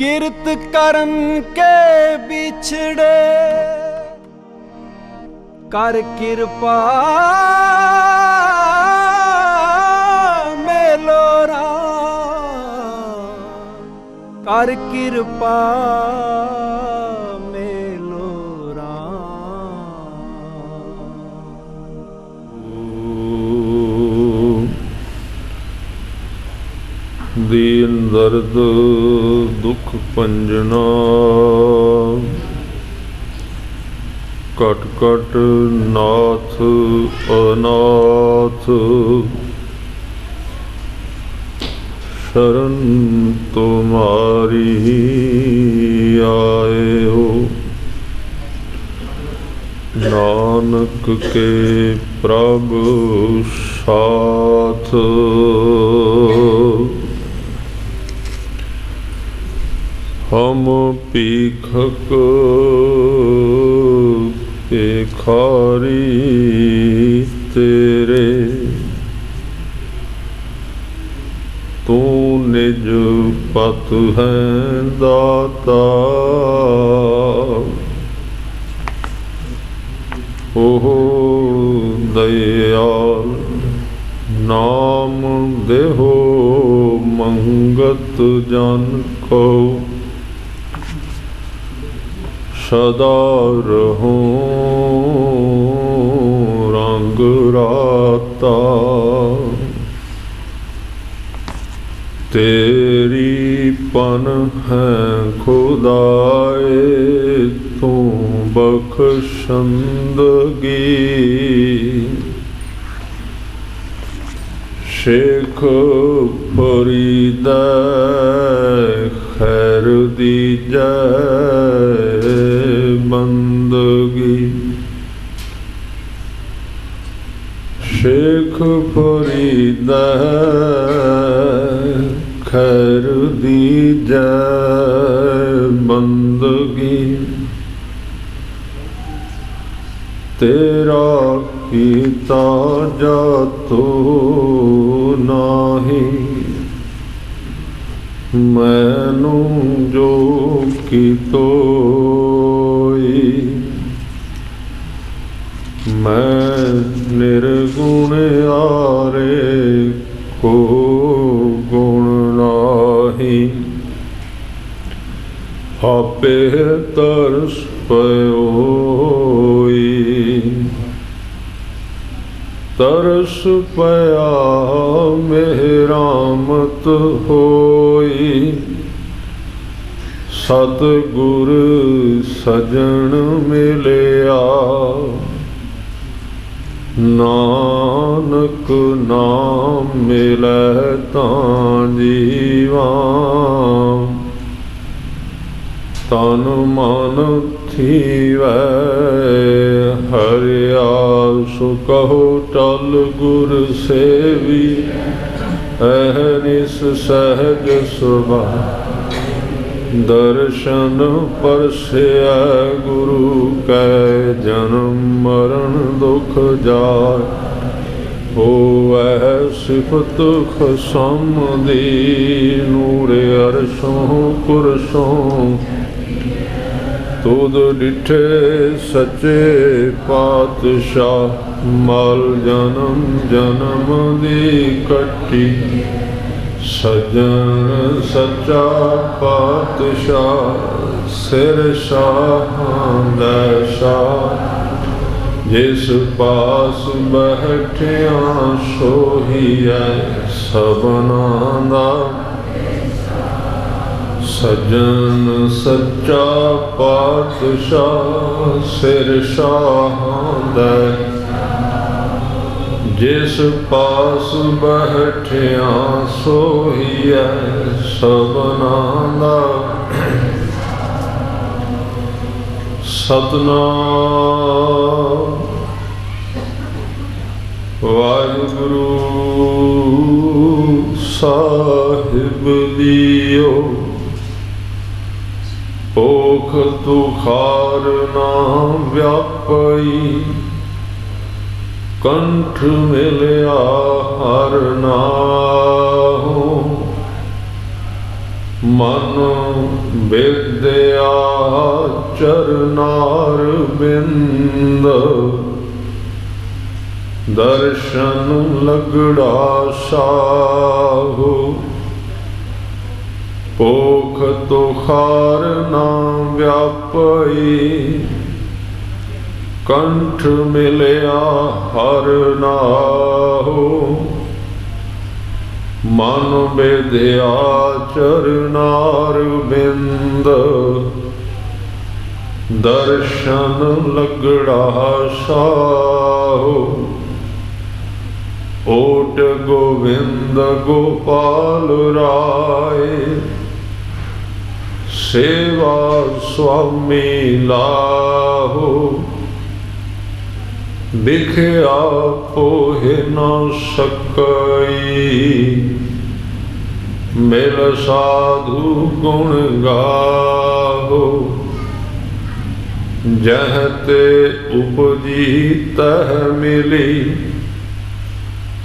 किरत करन के बिछड़े कर कृपा मेलो राम, कर कृपा मेलो राम। दीन दर्द दुख पंजना कट कट नाथ अनाथ, शरण तुम्हारी आए हो। नानक के प्रभु साथ, हम पीखक भिखारी तेरे, तू निज पत है दाता। ओह दयाल नाम देहो मंगत जन को, सदा रहो रंग राता। तेरी पन है खुदाए तू बख्शंदगी, शेख फरीद खैर दीजै बंदगी। शेख फरीद खैर दीजै बंदगी, तेरा कीता जातो नाही, मैनू जो कीतोई। मैं निर्गुण आरे को गुण नाही, आपे तरस पयोई। तरस पया मेहरामत होई, सतगुर सजन मिलिया। नानक नाम मिलै तां जीवा, तन मन थीवै हरिया। सो कहो टल गुर सेवी, अहनिस सहज सुभाव। दर्शन परसै गुरु कै, जन्म मरण दुख जाय। होवै सिफत खसम दी, नूर अरशों कुरशों। तुद डिठे सच्चे पातशाह, मल जन्म जन्म दी कट्टी। सजन सच्चा पातशाह, सिर शाहां दा शाह। जिस पास बैठिया सोही है सबना दा, सजन सच्चा पातशाह, सिर शाहां दा। जिस पास बैठिया सोही है सबना दा। सतनाम वाहिगुरु साहिब दियो, ओख तुखार ना व्यापई। कंठ मिलिया हर नाम, ਮਨ ਵਿਦਿਆ ਚਰਨਾਰ ਬਿੰਦ ਦਰਸ਼ਨ ਲਗੜਾ ਸਾਹੋ ਭੋਖ ਤੁਖਾਰ ਨਾ ਵਿਆਪਈ ਕੰਠ ਮਿਲਿਆ ਹਰ ਨਾਹੋ ਮਨ ਵਿਦਿਆ ਚਰਨਾਰ ਬਿੰਦ ਦਰਸ਼ਨ ਲਗੜਾ ਸਾਹੋ ਓਟ ਗੋਵਿੰਦ ਗੋਪਾਲ ਰਾਏ ਸੇਵਾ ਸੁਆਮੀ ਲਾਹੋ ਵਿਖਿਆ ਪੋਹਿ ਨਾ ਸਕਈ ਮਿਲ ਸਾਧੂ ਗੁਣ ਗਾਹੋ ਜਹ ਤੇ ਉਪਜੀ ਤਹ ਮਿਲੀ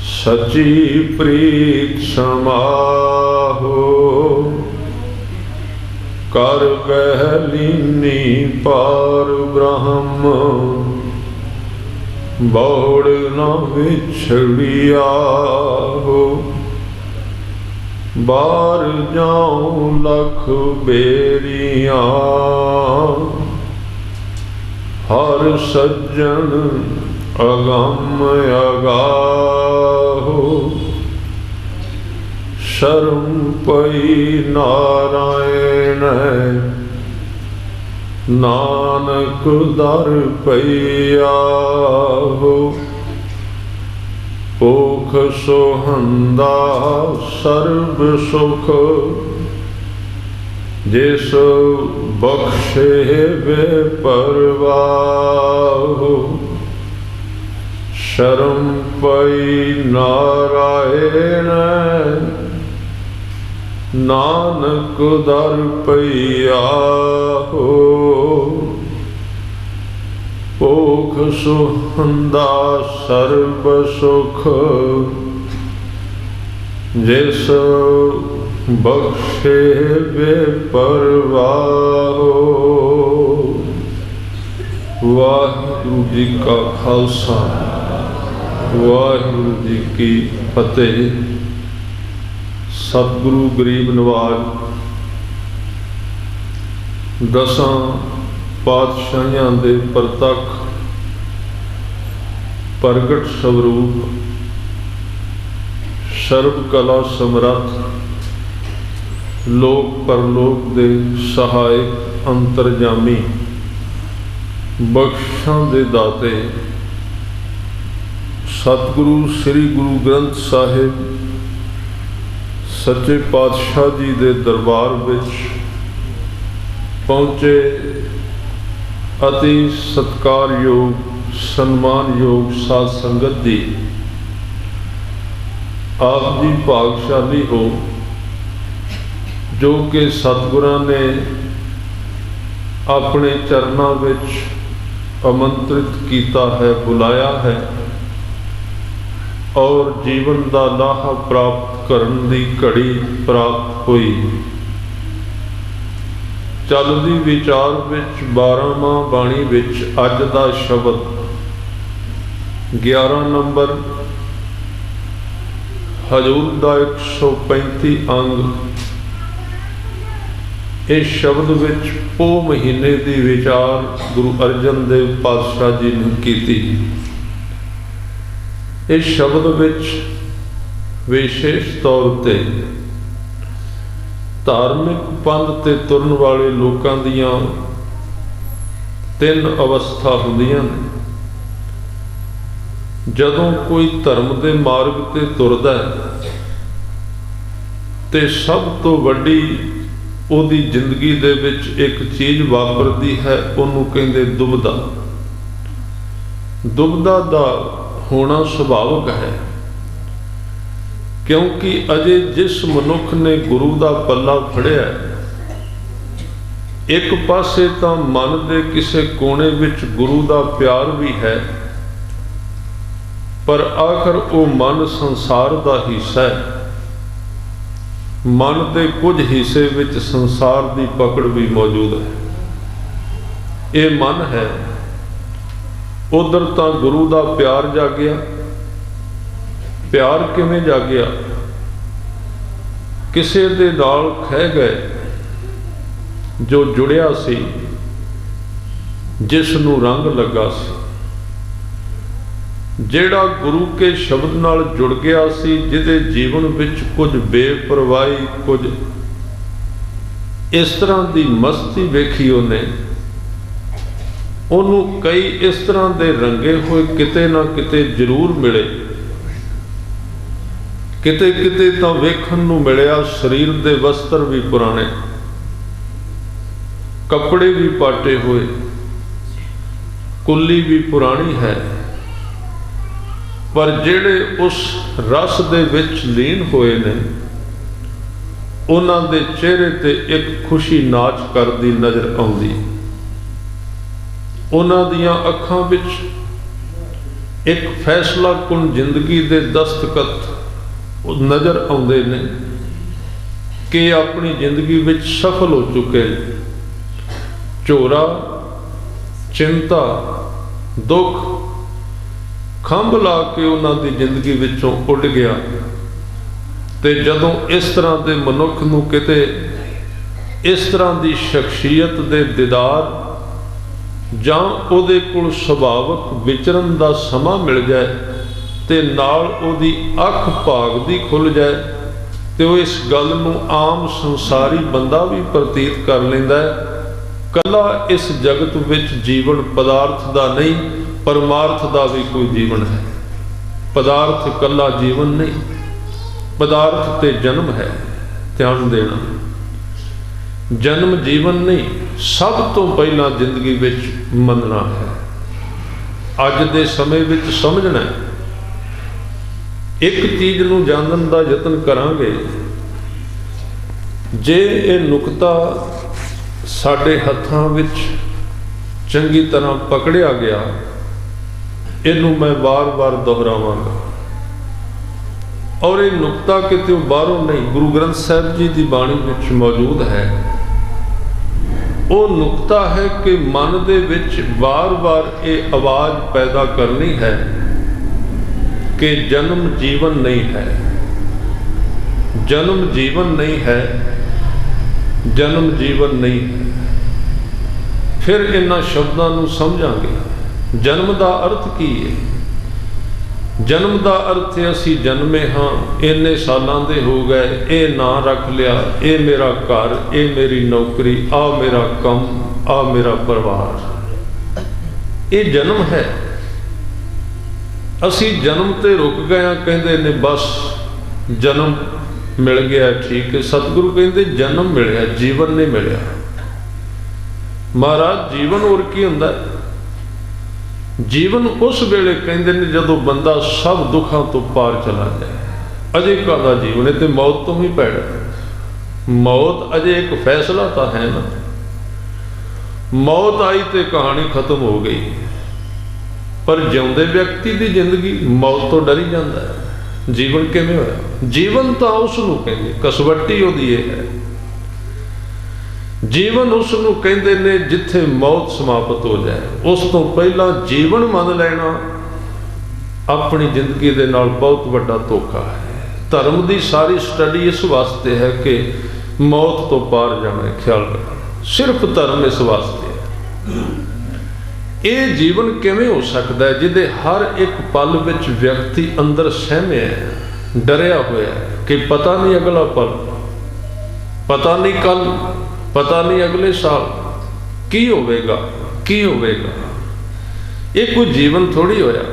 ਸਚੀ ਪ੍ਰੀਤ ਸਮਾਹੋ ਕਰ ਬਹਿ ਲੀਨੀ ਪਾਰ ਬ੍ਰਹਮ ਬੌੜ ਨਾ ਵਿਛੜਿਆ ਹੋ ਬਾਹਰ ਜਾਉ ਲਖ ਬੇਰੀਆਂ ਹਰ ਸੱਜਣ ਅਗੰਮ ਅਗਾਹੋ ਸ਼ਰਮ ਪਈ ਨਾਰਾਇਣ ਨਾਨਕ ਦਰ ਪਈਆ ਹੋ ਭੁਖ ਸੋਹੰਦਾ ਸਰਬ ਸੁਖ ਜਿਸ ਬਖਸ਼ੇ ਵੇ ਪਰਵਾਹ ਸ਼ਰਮ ਪਈ ਨਾਰਾਇਣ ਨਾਨਕ ਦਰ ਪਈਆ ਹੋ ਭੁਖ ਸੁਹੰਦਾ ਸਰਬ ਸੁਖ ਜਿਸ ਬਖਸ਼ੇ ਵੇ ਪਰਵਾਹ ਵਾਹਿਗੁਰੂ ਜੀ ਕਾ ਖਾਲਸਾ ਵਾਹਿਗੁਰੂ ਜੀ ਕੀ ਫਤਿਹ। ਸਤਿਗੁਰੂ ਗਰੀਬ ਨਵਾਜ ਦਸਾਂ ਪਾਤਸ਼ਾਹੀਆਂ ਦੇ ਪ੍ਰਤੱਖ ਪ੍ਰਗਟ ਸਵਰੂਪ ਸਰਬ ਕਲਾ ਸਮਰੱਥ ਲੋਕ ਪਰਲੋਕ ਦੇ ਸਹਾਇਕ ਅੰਤਰਜਾਮੀ ਬਖਸ਼ਾਂ ਦੇ ਦਾਤੇ ਸਤਿਗੁਰੂ ਸ੍ਰੀ ਗੁਰੂ ਗ੍ਰੰਥ ਸਾਹਿਬ ਸੱਚੇ ਪਾਤਸ਼ਾਹ ਜੀ ਦੇ ਦਰਬਾਰ ਵਿੱਚ ਪਹੁੰਚੇ ਅਤੀ ਸਤਿਕਾਰਯੋਗ ਸਨਮਾਨਯੋਗ ਸਾਧ ਸੰਗਤ ਦੀ ਆਪ ਜੀ ਭਾਗਸ਼ਾਲੀ ਹੋ ਜੋ ਕਿ ਸਤਿਗੁਰਾਂ ਨੇ ਆਪਣੇ ਚਰਨਾਂ ਵਿੱਚ ਆਮੰਤਰਿਤ ਕੀਤਾ ਹੈ, ਬੁਲਾਇਆ ਹੈ ਔਰ ਜੀਵਨ ਦਾ ਲਾਹਾ ਪ੍ਰਾਪਤ ਕਰਨ ਦੀ ਘੜੀ ਪ੍ਰਾਪਤ ਹੋਈ। ਚੱਲਦੀ ਵਿਚਾਰ ਵਿੱਚ 12ਵਾਂ ਬਾਣੀ ਵਿੱਚ ਅੱਜ ਦਾ ਸ਼ਬਦ 11 ਨੰਬਰ ਹਜ਼ੂਰ ਦਾ 135 ਅੰਗ। ਇਸ ਸ਼ਬਦ ਵਿੱਚ ਪੋਹ ਮਹੀਨੇ ਦੀ ਵਿਚਾਰ ਗੁਰੂ ਅਰਜਨ ਦੇਵ ਪਾਤਸ਼ਾਹ ਜੀ ਨੇ ਕੀਤੀ। ਇਸ ਸ਼ਬਦ ਵਿੱਚ ਵਿਸ਼ੇਸ਼ ਤੌਰ ਤੇ ਧਾਰਮਿਕ ਪੰਥ ਤੇ ਤੁਰਨ ਵਾਲੇ ਲੋਕਾਂ ਦੀਆਂ 3 ਅਵਸਥਾ ਹੁੰਦੀਆਂ ਨੇ। ਜਦੋਂ ਕੋਈ ਧਰਮ ਦੇ ਮਾਰਗ ਤੇ ਤੁਰਦਾ ਹੈ ਤੇ ਸਭ ਤੋਂ ਵੱਡੀ ਉਹਦੀ ਜ਼ਿੰਦਗੀ ਦੇ ਵਿੱਚ ਇੱਕ ਚੀਜ਼ ਵਾਪਰਦੀ ਹੈ, ਉਹਨੂੰ ਕਹਿੰਦੇ ਦੁਬਦਾ। ਦੁਬਦਾ ਦਾ ਹੋਣਾ ਸੁਭਾਵਿਕ ਹੈ, ਕਿਉਂਕਿ ਅਜੇ ਜਿਸ ਮਨੁੱਖ ਨੇ ਗੁਰੂ ਦਾ ਪੱਲਾ ਫੜਿਆ, ਇੱਕ ਪਾਸੇ ਤਾਂ ਮਨ ਦੇ ਕਿਸੇ ਕੋਨੇ ਵਿੱਚ ਗੁਰੂ ਦਾ ਪਿਆਰ ਵੀ ਹੈ, ਪਰ ਆਖਰ ਉਹ ਮਨ ਸੰਸਾਰ ਦਾ ਹਿੱਸਾ ਹੈ। ਮਨ ਦੇ ਕੁਝ ਹਿੱਸੇ ਵਿੱਚ ਸੰਸਾਰ ਦੀ ਪਕੜ ਵੀ ਮੌਜੂਦ ਹੈ। ਇਹ ਮਨ ਹੈ। ਉਧਰ ਤਾਂ ਗੁਰੂ ਦਾ ਪਿਆਰ ਜਾਗਿਆ। ਪਿਆਰ ਕਿਵੇਂ ਜਾਗਿਆ? ਕਿਸੇ ਦੇ ਨਾਲ ਖਹਿ ਗਏ, ਜੋ ਜੁੜਿਆ ਸੀ, ਜਿਸ ਨੂੰ ਰੰਗ ਲੱਗਾ ਸੀ, ਜਿਹੜਾ ਗੁਰੂ ਕੇ ਸ਼ਬਦ ਨਾਲ ਜੁੜ ਗਿਆ ਸੀ, ਜਿਹਦੇ ਜੀਵਨ ਵਿੱਚ ਕੁਝ ਬੇਪਰਵਾਹੀ, ਕੁਝ ਇਸ ਤਰ੍ਹਾਂ ਦੀ ਮਸਤੀ ਵੇਖੀ ਉਹਨੂੰ ਕਈ ਇਸ ਤਰ੍ਹਾਂ ਦੇ ਰੰਗੇ ਹੋਏ ਕਿਤੇ ਨਾ ਕਿਤੇ ਜ਼ਰੂਰ ਮਿਲੇ। ਕਿਤੇ ਕਿਤੇ ਤਾਂ ਵੇਖਣ ਨੂੰ ਮਿਲਿਆ ਸਰੀਰ ਦੇ ਵਸਤਰ ਵੀ ਪੁਰਾਣੇ, ਕੱਪੜੇ ਵੀ ਪਾਟੇ ਹੋਏ, ਕੁੱਲੀ ਵੀ ਪੁਰਾਣੀ ਹੈ, ਪਰ ਜਿਹੜੇ ਉਸ ਰਸ ਦੇ ਵਿੱਚ ਲੀਨ ਹੋਏ ਨੇ, ਉਹਨਾਂ ਦੇ ਚਿਹਰੇ ਤੇ ਇੱਕ ਖੁਸ਼ੀ ਨਾਚ ਕਰਦੀ ਨਜ਼ਰ ਆਉਂਦੀ। ਉਹਨਾਂ ਦੀਆਂ ਅੱਖਾਂ ਵਿੱਚ ਇੱਕ ਫੈਸਲਾ ਕੁਨ ਜ਼ਿੰਦਗੀ ਦੇ ਦਸਤਖਤ ਨਜ਼ਰ ਆਉਂਦੇ ਨੇ ਕਿ ਆਪਣੀ ਜ਼ਿੰਦਗੀ ਵਿੱਚ ਸਫਲ ਹੋ ਚੁੱਕੇ ਨੇ। ਝੋਰਾ, ਚਿੰਤਾ, ਦੁੱਖ ਖੰਭ ਲਾ ਕੇ ਉਹਨਾਂ ਦੀ ਜ਼ਿੰਦਗੀ ਵਿੱਚੋਂ ਉੱਡ ਗਿਆ। ਤੇ ਜਦੋਂ ਇਸ ਤਰ੍ਹਾਂ ਦੇ ਮਨੁੱਖ ਨੂੰ ਕਿਤੇ ਇਸ ਤਰ੍ਹਾਂ ਦੀ ਸ਼ਖਸੀਅਤ ਦੇ ਦੀਦਾਰ ਜਾਂ ਉਹਦੇ ਕੋਲ ਸੁਭਾਵਕ ਵਿਚਰਨ ਦਾ ਸਮਾਂ ਮਿਲ ਜਾਏ ਤੇ ਨਾਲ ਉਹਦੀ ਅੱਖ ਭਾਗਦੀ ਖੁੱਲ ਜਾਏ, ਤੇ ਉਹ ਇਸ ਗੱਲ ਨੂੰ ਆਮ ਸੰਸਾਰੀ ਬੰਦਾ ਵੀ ਪ੍ਰਤੀਤ ਕਰ ਲੈਂਦਾ ਹੈ। ਕੱਲਾ ਇਸ ਜਗਤ ਵਿੱਚ ਜੀਵਨ ਪਦਾਰਥ ਦਾ ਨਹੀਂ, ਪਰਮਾਰਥ ਦਾ ਵੀ ਕੋਈ ਜੀਵਨ ਹੈ। ਪਦਾਰਥ ਕੱਲਾ ਜੀਵਨ ਨਹੀਂ, ਪਦਾਰਥ ਤੇ ਜਨਮ ਹੈ। ਧਿਆਨ ਦੇਣਾ, ਜਨਮ ਜੀਵਨ ਨਹੀਂ, ਸਭ ਤੋਂ ਪਹਿਲਾਂ ਜ਼ਿੰਦਗੀ ਵਿੱਚ ਮੰਨਣਾ ਹੈ। ਅੱਜ ਦੇ ਸਮੇਂ ਵਿੱਚ ਸਮਝਣਾ ਹੈ। ਇੱਕ ਚੀਜ਼ ਨੂੰ ਜਾਣਨ ਦਾ ਯਤਨ ਕਰਾਂਗੇ, ਜੇ ਇਹ ਨੁਕਤਾ ਸਾਡੇ ਹੱਥਾਂ ਵਿੱਚ ਚੰਗੀ ਤਰ੍ਹਾਂ ਪਕੜਿਆ ਗਿਆ, ਇਹਨੂੰ ਮੈਂ ਵਾਰ-ਵਾਰ ਦੁਹਰਾਵਾਂਗਾ। ਔਰ ਇਹ ਨੁਕਤਾ ਕਿਤੇ ਬਾਹਰੋਂ ਨਹੀਂ, ਗੁਰੂ ਗ੍ਰੰਥ ਸਾਹਿਬ ਜੀ ਦੀ ਬਾਣੀ ਵਿੱਚ ਮੌਜੂਦ ਹੈ। ਉਹ ਨੁਕਤਾ ਹੈ ਕਿ ਮਨ ਦੇ ਵਿੱਚ ਵਾਰ-ਵਾਰ ਇਹ ਆਵਾਜ਼ ਪੈਦਾ ਕਰਨੀ ਹੈ ਕਿ ਜਨਮ ਜੀਵਨ ਨਹੀਂ ਹੈ, ਜਨਮ ਜੀਵਨ ਨਹੀਂ ਹੈ, ਜਨਮ ਜੀਵਨ ਨਹੀਂ ਹੈ। ਫਿਰ ਇਹਨਾਂ ਸ਼ਬਦਾਂ ਨੂੰ ਸਮਝਾਂਗੇ। ਜਨਮ ਦਾ ਅਰਥ ਕੀ ਹੈ? ਜਨਮ ਦਾ ਅਰਥ ਹੈ ਅਸੀਂ ਜਨਮੇ ਹਾਂ, ਇੰਨੇ ਸਾਲਾਂ ਦੇ ਹੋ ਗਏ, ਇਹ ਨਾਂ ਰੱਖ ਲਿਆ, ਇਹ ਮੇਰਾ ਘਰ, ਇਹ ਮੇਰੀ ਨੌਕਰੀ, ਆਹ ਮੇਰਾ ਕੰਮ, ਆਹ ਮੇਰਾ ਪਰਿਵਾਰ। ਇਹ ਜਨਮ ਹੈ। ਅਸੀਂ ਜਨਮ ਤੇ ਰੁਕ ਗਏ ਹਾਂ, ਕਹਿੰਦੇ ਨੇ ਬਸ ਜਨਮ ਮਿਲ ਗਿਆ, ਠੀਕ ਹੈ। ਸਤਿਗੁਰੂ ਕਹਿੰਦੇ ਜਨਮ ਮਿਲਿਆ, ਜੀਵਨ ਨਹੀਂ ਮਿਲਿਆ। ਮਹਾਰਾਜ ਜੀਵਨ ਹੋਰ ਕੀ ਹੁੰਦਾ? ਜੀਵਨ ਉਸ ਵੇਲੇ ਕਹਿੰਦੇ ਨੇ ਜਦੋਂ ਬੰਦਾ ਸਭ ਦੁੱਖਾਂ ਤੋਂ ਪਾਰ ਚਲਾ ਜਾਏ। ਅਜੇ ਕਾਹਦਾ ਜੀਵਨ ਹੈ? ਤੇ ਮੌਤ ਤੋਂ ਹੀ ਭੈੜਾ। ਮੌਤ ਅਜੇ ਇੱਕ ਫੈਸਲਾ ਤਾਂ ਹੈ ਨਾ। ਮੌਤ ਆਈ ਤੇ ਕਹਾਣੀ ਖਤਮ ਹੋ ਗਈ। ਪਰ ਜਿਉਂਦੇ ਵਿਅਕਤੀ ਦੀ ਜ਼ਿੰਦਗੀ ਮੌਤ ਤੋਂ ਡਰੀ ਜਾਂਦਾ ਹੈ। ਜੀਵਨ ਕਿਵੇਂ ਹੋਇਆ? ਜੀਵਨ ਤਾਂ ਉਸ ਨੂੰ ਕਹਿੰਦੇ, ਕਸਵੱਟੀ ਉਹਦੀ ਇਹ ਹੈ। ਜੀਵਨ ਉਸ ਨੂੰ ਕਹਿੰਦੇ ਨੇ ਜਿੱਥੇ ਮੌਤ ਸਮਾਪਤ ਹੋ ਜਾਏ। ਉਸ ਤੋਂ ਪਹਿਲਾਂ ਜੀਵਨ ਮੰਨ ਲੈਣਾ ਆਪਣੀ ਜ਼ਿੰਦਗੀ ਦੇ ਨਾਲ ਬਹੁਤ ਵੱਡਾ ਧੋਖਾ ਹੈ। ਧਰਮ ਦੀ ਸਾਰੀ ਸਟੱਡੀ ਇਸ ਵਾਸਤੇ ਹੈ ਕਿ ਮੌਤ ਤੋਂ ਪਾਰ ਜਾਣਾ। ਖਿਆਲ ਰੱਖਣਾ, ਸਿਰਫ ਧਰਮ ਇਸ ਵਾਸਤੇ ਹੈ। ਇਹ ਜੀਵਨ ਕਿਵੇਂ ਹੋ ਸਕਦਾ ਹੈ ਜਿਹਦੇ ਹਰ ਇੱਕ ਪਲ ਵਿੱਚ ਵਿਅਕਤੀ ਅੰਦਰ ਸਹਿਮਿਆ ਹੈ, ਡਰਿਆ ਹੋਇਆ ਹੈ ਕਿ ਪਤਾ ਨਹੀਂ ਅਗਲਾ ਪਲ, ਪਤਾ ਨਹੀਂ ਕੱਲ, ਪਤਾ ਨਹੀਂ ਅਗਲੇ ਸਾਲ ਕੀ ਹੋਵੇਗਾ, ਕੀ ਹੋਵੇਗਾ। ਇਹ ਕੋਈ ਜੀਵਨ ਥੋੜੀ ਹੋਇਆ।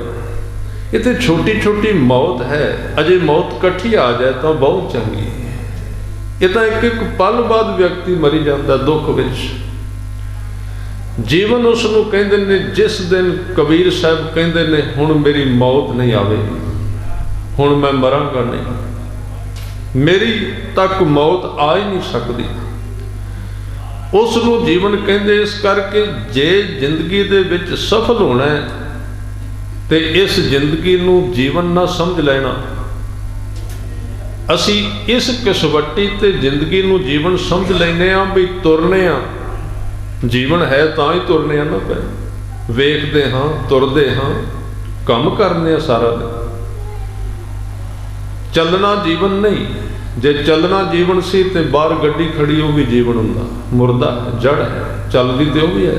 ਇਹ ਤੇ ਛੋਟੀ ਛੋਟੀ ਮੌਤ ਹੈ। ਅਜੇ ਮੌਤ ਇਕੱਠੀ ਆ ਜਾਏ ਤਾਂ ਬਹੁਤ ਚੰਗੀ। ਇਹ ਤਾਂ ਇੱਕ ਇੱਕ ਪਲ ਬਾਅਦ ਵਿਅਕਤੀ ਮਰੀ ਜਾਂਦਾ ਦੁੱਖ ਵਿੱਚ। ਜੀਵਨ ਉਸ ਨੂੰ ਕਹਿੰਦੇ ਨੇ ਜਿਸ ਦਿਨ ਕਬੀਰ ਸਾਹਿਬ ਕਹਿੰਦੇ ਨੇ ਹੁਣ ਮੇਰੀ ਮੌਤ ਨਹੀਂ ਆਵੇਗੀ, ਹੁਣ ਮੈਂ ਮਰਾਂਗਾ ਨਹੀਂ, ਮੇਰੀ ਤੱਕ ਮੌਤ ਆ ਹੀ ਨਹੀਂ ਸਕਦੀ, ਉਸ ਨੂੰ ਜੀਵਨ ਕਹਿੰਦੇ। ਇਸ ਕਰਕੇ ਜੇ ਜ਼ਿੰਦਗੀ ਦੇ ਵਿੱਚ ਸਫਲ ਹੋਣਾ ਹੈ ਤੇ ਇਸ ਜ਼ਿੰਦਗੀ ਨੂੰ ਜੀਵਨ ਨਾ ਸਮਝ ਲੈਣਾ। ਅਸੀਂ ਇਸ ਕਸਵੱਟੀ ਤੇ ਜ਼ਿੰਦਗੀ ਨੂੰ ਜੀਵਨ ਸਮਝ ਲੈਂਦੇ ਹਾਂ ਵੀ ਤੁਰਨੇ ਆ, ਜੀਵਨ ਹੈ ਤਾਂ ਹੀ ਤੁਰਨੇ ਆ ਨਾ ਪੈ, ਵੇਖਦੇ ਹਾਂ, ਤੁਰਦੇ ਹਾਂ, ਕੰਮ ਕਰਨੇ ਆ ਸਾਰਾ ਦਿਨ। ਚੱਲਣਾ ਜੀਵਨ ਨਹੀਂ। ਜੇ ਚੱਲਣਾ ਜੀਵਨ ਸੀ ਤੇ ਬਾਹਰ ਗੱਡੀ ਖੜੀ ਉਹ ਵੀ ਜੀਵਨ ਹੁੰਦਾ, ਮੁਰਦਾ ਹੈ, ਜੜ ਹੈ, ਚੱਲਦੀ ਤੇ ਉਹ ਵੀ ਹੈ।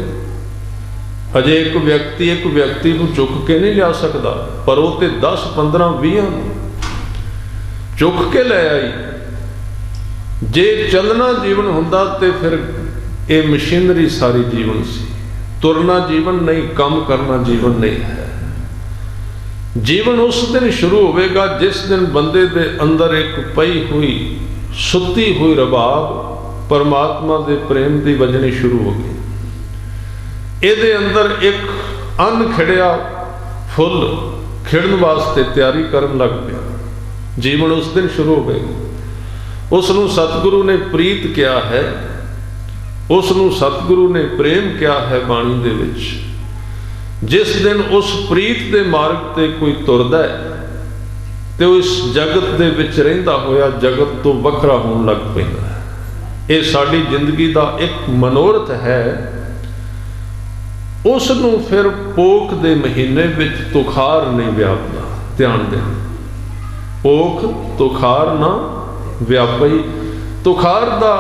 ਅਜੇ ਇੱਕ ਵਿਅਕਤੀ ਨੂੰ ਚੁੱਕ ਕੇ ਨਹੀਂ ਲਿਆ ਸਕਦਾ, ਪਰ ਉਹ ਤੇ 10 15 20 ਨੂੰ ਚੁੱਕ ਕੇ ਲੈ ਆਈ। ਜੇ ਚੱਲਣਾ ਜੀਵਨ ਹੁੰਦਾ ਤੇ ਫਿਰ ਇਹ ਮਸ਼ੀਨਰੀ ਸਾਰੀ ਜੀਵਨ ਸੀ। ਤੁਰਨਾ ਜੀਵਨ ਨਹੀਂ, ਕੰਮ ਕਰਨਾ ਜੀਵਨ ਨਹੀਂ ਹੈ। ਜੀਵਨ ਉਸ ਦਿਨ ਸ਼ੁਰੂ ਹੋਵੇਗਾ ਜਿਸ ਦਿਨ ਬੰਦੇ ਦੇ ਅੰਦਰ ਇੱਕ ਪਈ ਹੋਈ, ਸੁੱਤੀ ਹੋਈ ਰਬਾਬ ਪਰਮਾਤਮਾ ਦੇ ਪ੍ਰੇਮ ਦੀ ਵੱਜਣੀ ਸ਼ੁਰੂ ਹੋ ਗਈ। ਇਹਦੇ ਅੰਦਰ ਇੱਕ ਅਣਖਿੜਿਆ ਫੁੱਲ ਖਿੜਨ ਵਾਸਤੇ ਤਿਆਰੀ ਕਰਨ ਲੱਗ ਪਿਆ। ਜੀਵਨ ਉਸ ਦਿਨ ਸ਼ੁਰੂ ਹੋਵੇਗਾ। ਉਸ ਨੂੰ ਸਤਿਗੁਰੂ ਨੇ ਪ੍ਰੀਤ ਕਿਹਾ ਹੈ, ਉਸ ਨੂੰ ਸਤਿਗੁਰੂ ਨੇ ਪ੍ਰੇਮ ਕਿਹਾ ਹੈ ਬਾਣੀ ਦੇ ਵਿੱਚ। ਜਿਸ ਦਿਨ ਉਸ ਪ੍ਰੀਤ ਦੇ ਮਾਰਗ ਤੇ ਕੋਈ ਤੁਰਦਾ ਹੈ ਤੇ ਉਹ ਇਸ ਜਗਤ ਦੇ ਵਿੱਚ ਰਹਿੰਦਾ ਹੋਇਆ ਜਗਤ ਤੋਂ ਵੱਖਰਾ ਹੋਣ ਲੱਗ ਪੈਂਦਾ ਹੈ। ਇਹ ਸਾਡੀ ਜ਼ਿੰਦਗੀ ਦਾ ਇੱਕ ਮਨੋਰਥ ਹੈ। ਉਸ ਨੂੰ ਫਿਰ ਪੋਖ ਦੇ ਮਹੀਨੇ ਵਿੱਚ ਤੁਖਾਰ ਨਹੀਂ ਵਿਆਪਦਾ। ਧਿਆਨ ਦੇਣਾ, ਪੋਖ ਤੁਖਾਰ ਨਾ ਵਿਆਪਈ। ਤੁਖਾਰ ਦਾ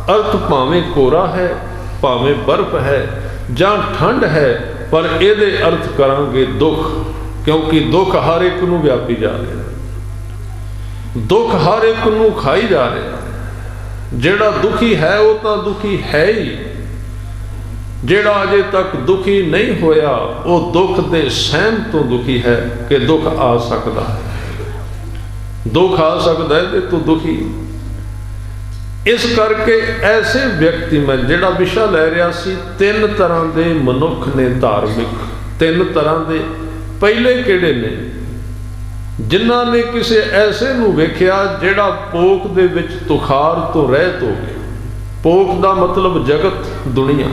ਅਰਥ ਭਾਵੇਂ ਕੋਰਾ ਹੈ, ਭਾਵੇਂ ਬਰਫ਼ ਹੈ ਜਾਂ ਠੰਡ ਹੈ, ਪਰ ਇਹਦੇ ਅਰਥ ਕਰਾਂਗੇ ਦੁੱਖ, ਕਿਉਂਕਿ ਦੁੱਖ ਹਰ ਇੱਕ ਨੂੰ ਵਿਆਪੀ ਜਾ ਰਿਹਾ, ਦੁੱਖ ਹਰ ਇੱਕ ਨੂੰ ਖਾਈ ਜਾ ਰਿਹਾ। ਜਿਹੜਾ ਦੁਖੀ ਹੈ ਉਹ ਤਾਂ ਦੁਖੀ ਹੈ ਹੀ, ਜਿਹੜਾ ਅਜੇ ਤੱਕ ਦੁਖੀ ਨਹੀਂ ਹੋਇਆ ਉਹ ਦੁੱਖ ਦੇ ਸਹਿਮ ਤੋਂ ਦੁਖੀ ਹੈ ਕਿ ਦੁੱਖ ਆ ਸਕਦਾ ਹੈ, ਦੁੱਖ ਆ ਸਕਦਾ ਹੈ ਤੇ ਤੂੰ ਦੁਖੀ। ਇਸ ਕਰਕੇ ਐਸੇ ਵਿਅਕਤੀ ਮੈਂ ਜਿਹੜਾ ਵਿਸ਼ਾ ਲੈ ਰਿਹਾ ਸੀ, 3 ਤਰ੍ਹਾਂ ਦੇ ਮਨੁੱਖ ਨੇ ਧਾਰਮਿਕ, 3 ਤਰ੍ਹਾਂ ਦੇ। ਪਹਿਲੇ ਕਿਹੜੇ ਨੇ? ਜਿਨ੍ਹਾਂ ਨੇ ਕਿਸੇ ਐਸੇ ਨੂੰ ਵੇਖਿਆ ਜਿਹੜਾ ਪੋਖ ਦੇ ਵਿੱਚ ਤੁਖਾਰ ਤੋਂ ਰਹਿਤ ਹੋ ਗਿਆ। ਪੋਖ ਦਾ ਮਤਲਬ ਜਗਤ, ਦੁਨੀਆ,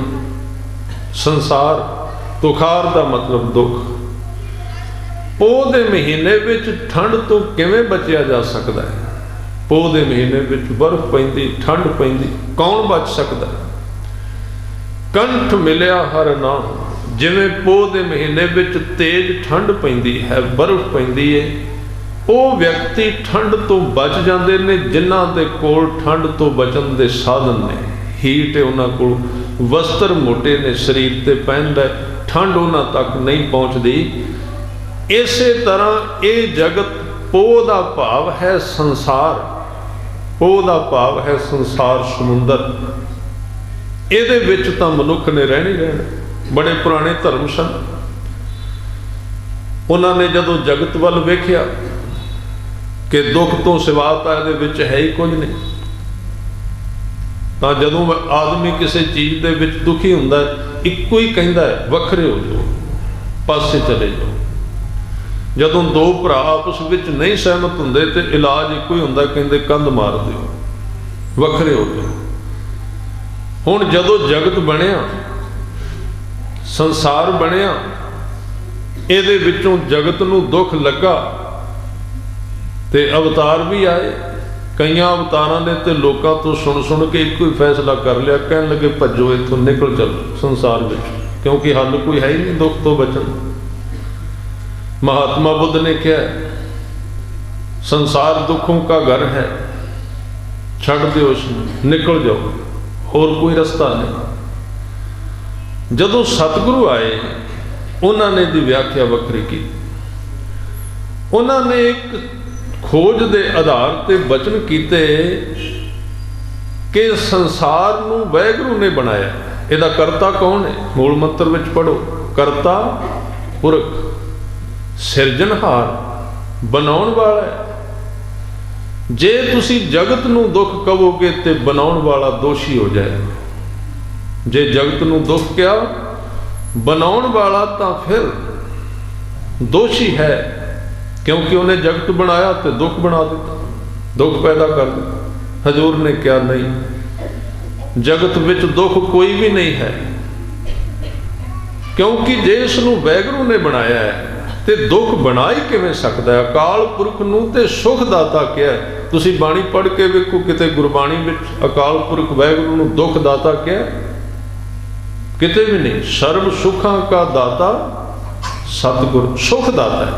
ਸੰਸਾਰ। ਤੁਖਾਰ ਦਾ ਮਤਲਬ ਦੁੱਖ। ਪੋਹ ਦੇ ਮਹੀਨੇ ਵਿੱਚ ਠੰਡ ਤੋਂ ਕਿਵੇਂ ਬਚਿਆ ਜਾ ਸਕਦਾ ਹੈ? ਪੋਹ ਦੇ ਮਹੀਨੇ ਵਿੱਚ ਬਰਫ਼ ਪੈਂਦੀ, ਠੰਡ ਪੈਂਦੀ, ਕੌਣ ਬਚ ਸਕਦਾ? ਕੰਠ ਮਿਲਿਆ ਹਰ ਨਾਮ। ਜਿਵੇਂ ਪੋਹ ਦੇ ਮਹੀਨੇ ਵਿੱਚ ਤੇਜ਼ ਠੰਡ ਪੈਂਦੀ ਹੈ, ਬਰਫ਼ ਪੈਂਦੀ ਹੈ, ਉਹ ਵਿਅਕਤੀ ਠੰਡ ਤੋਂ ਬਚ ਜਾਂਦੇ ਨੇ ਜਿਨ੍ਹਾਂ ਦੇ ਕੋਲ ਠੰਡ ਤੋਂ ਬਚਣ ਦੇ ਸਾਧਨ ਨੇ। ਹੀਟ ਹੈ ਉਹਨਾਂ ਕੋਲ, ਵਸਤਰ ਮੋਟੇ ਨੇ, ਸਰੀਰ ਤੇ ਪਹਿਨਦਾ, ਠੰਡ ਉਹਨਾਂ ਤੱਕ ਨਹੀਂ ਪਹੁੰਚਦੀ। ਇਸੇ ਤਰ੍ਹਾਂ ਇਹ ਜਗਤ, ਪੋਹ ਦਾ ਭਾਵ ਹੈ ਸੰਸਾਰ, ਪੋਹ ਦਾ ਭਾਵ ਹੈ ਸੰਸਾਰ, ਸਮੁੰਦਰ। ਇਹਦੇ ਵਿੱਚ ਤਾਂ ਮਨੁੱਖ ਨੇ ਰਹਿਣਾ ਹੀ ਰਹਿਣਾ। ਬੜੇ ਪੁਰਾਣੇ ਧਰਮ ਸਨ, ਉਹਨਾਂ ਨੇ ਜਦੋਂ ਜਗਤ ਵੱਲ ਵੇਖਿਆ ਕਿ ਦੁੱਖ ਤੋਂ ਸਿਵਾ ਤਾਂ ਇਹਦੇ ਵਿੱਚ ਹੈ ਹੀ ਕੁਝ ਨਹੀਂ, ਤਾਂ ਜਦੋਂ ਆਦਮੀ ਕਿਸੇ ਚੀਜ਼ ਦੇ ਵਿੱਚ ਦੁਖੀ ਹੁੰਦਾ ਇੱਕੋ ਹੀ ਕਹਿੰਦਾ ਹੈ, ਵੱਖਰੇ ਹੋ ਜਾਓ, ਪਾਸੇ ਚਲੇ ਜਾਓ। ਜਦੋਂ 2 ਭਰਾ ਆਪਸ ਵਿੱਚ ਨਹੀਂ ਸਹਿਮਤ ਹੁੰਦੇ ਤੇ ਇਲਾਜ ਇੱਕੋ ਹੀ ਹੁੰਦਾ, ਕਹਿੰਦੇ ਕੰਧ ਮਾਰ ਦਿਓ, ਵੱਖਰੇ ਹੋ ਜਾਓ। ਹੁਣ ਜਦੋਂ ਜਗਤ ਬਣਿਆ, ਸੰਸਾਰ ਬਣਿਆ, ਇਹਦੇ ਵਿੱਚੋਂ ਜਗਤ ਨੂੰ ਦੁੱਖ ਲੱਗਾ ਤੇ ਅਵਤਾਰ ਵੀ ਆਏ। ਕਈਆਂ ਅਵਤਾਰਾਂ ਨੇ ਤੇ ਲੋਕਾਂ ਤੋਂ ਸੁਣ ਕੇ ਇੱਕੋ ਹੀ ਫੈਸਲਾ ਕਰ ਲਿਆ, ਕਹਿਣ ਲੱਗੇ ਭੱਜੋ ਇੱਥੋਂ, ਨਿਕਲ ਚੱਲੋ ਸੰਸਾਰ ਵਿੱਚ, ਕਿਉਂਕਿ ਹੱਲ ਕੋਈ ਹੈ ਹੀ ਨਹੀਂ ਦੁੱਖ ਤੋਂ ਬਚਣ। ਮਹਾਤਮਾ ਬੁੱਧ ਨੇ ਕਿਹਾ, ਸੰਸਾਰ ਦੁੱਖੋਂ ਕਾ ਘਰ ਹੈ, ਛੱਡ ਦਿਓ ਉਸਨੂੰ, ਨਿਕਲ ਜਾਓ, ਹੋਰ ਕੋਈ ਰਸਤਾ ਨਹੀਂ। ਜਦੋਂ ਸਤਿਗੁਰੂ ਆਏ, ਉਹਨਾਂ ਨੇ ਦੀ ਵਿਆਖਿਆ ਵੱਖਰੀ ਕੀਤੀ। ਉਹਨਾਂ ਨੇ ਇੱਕ ਖੋਜ ਦੇ ਆਧਾਰ ਤੇ ਬਚਨ ਕੀਤੇ ਕਿ ਸੰਸਾਰ ਨੂੰ ਵਾਹਿਗੁਰੂ ਨੇ ਬਣਾਇਆ। ਇਹਦਾ ਕਰਤਾ ਕੌਣ ਹੈ? ਮੂਲ ਮੰਤਰ ਵਿੱਚ ਪੜੋ, ਕਰਤਾ ਪੁਰਖ, ਸਿਰਜਣਹਾਰ, ਬਣਾਉਣ ਵਾਲਾ ਹੈ। ਜੇ ਤੁਸੀਂ ਜਗਤ ਨੂੰ ਦੁੱਖ ਕਹੋਗੇ ਤੇ ਬਣਾਉਣ ਵਾਲਾ ਦੋਸ਼ੀ ਹੋ ਜਾਏਗਾ। ਜੇ ਜਗਤ ਨੂੰ ਦੁੱਖ ਕਿਹਾ, ਬਣਾਉਣ ਵਾਲਾ ਤਾਂ ਫਿਰ ਦੋਸ਼ੀ ਹੈ, ਕਿਉਂਕਿ ਉਹਨੇ ਜਗਤ ਬਣਾਇਆ ਤੇ ਦੁੱਖ ਬਣਾ ਦਿੱਤਾ, ਦੁੱਖ ਪੈਦਾ ਕਰ ਦਿੱਤਾ। ਹਜ਼ੂਰ ਨੇ ਕਿਹਾ ਨਹੀਂ, ਜਗਤ ਵਿੱਚ ਦੁੱਖ ਕੋਈ ਵੀ ਨਹੀਂ ਹੈ, ਕਿਉਂਕਿ ਜੇ ਇਸ ਨੂੰ ਵਾਹਿਗੁਰੂ ਨੇ ਬਣਾਇਆ ਹੈ ਤੇ ਦੁੱਖ ਬਣਾ ਹੀ ਕਿਵੇਂ ਸਕਦਾ ਹੈ? ਅਕਾਲ ਪੁਰਖ ਨੂੰ ਤੇ ਸੁਖ ਦਾਤਾ ਕਿਹਾ, ਤੁਸੀਂ ਬਾਣੀ ਪੜ੍ਹ ਕੇ ਵੇਖੋ, ਕਿਤੇ ਗੁਰਬਾਣੀ ਵਿੱਚ ਅਕਾਲ ਪੁਰਖ ਵਾਹਿਗੁਰੂ ਨੂੰ ਦੁੱਖ ਦਾਤਾ ਕਿਹਾ? ਕਿਤੇ ਵੀ ਨਹੀਂ। ਸਰਬ ਸੁੱਖਾਂ ਕਾ ਦਾਤਾ ਸਤਿਗੁਰ, ਸੁਖ ਦਾਤਾ ਹੈ।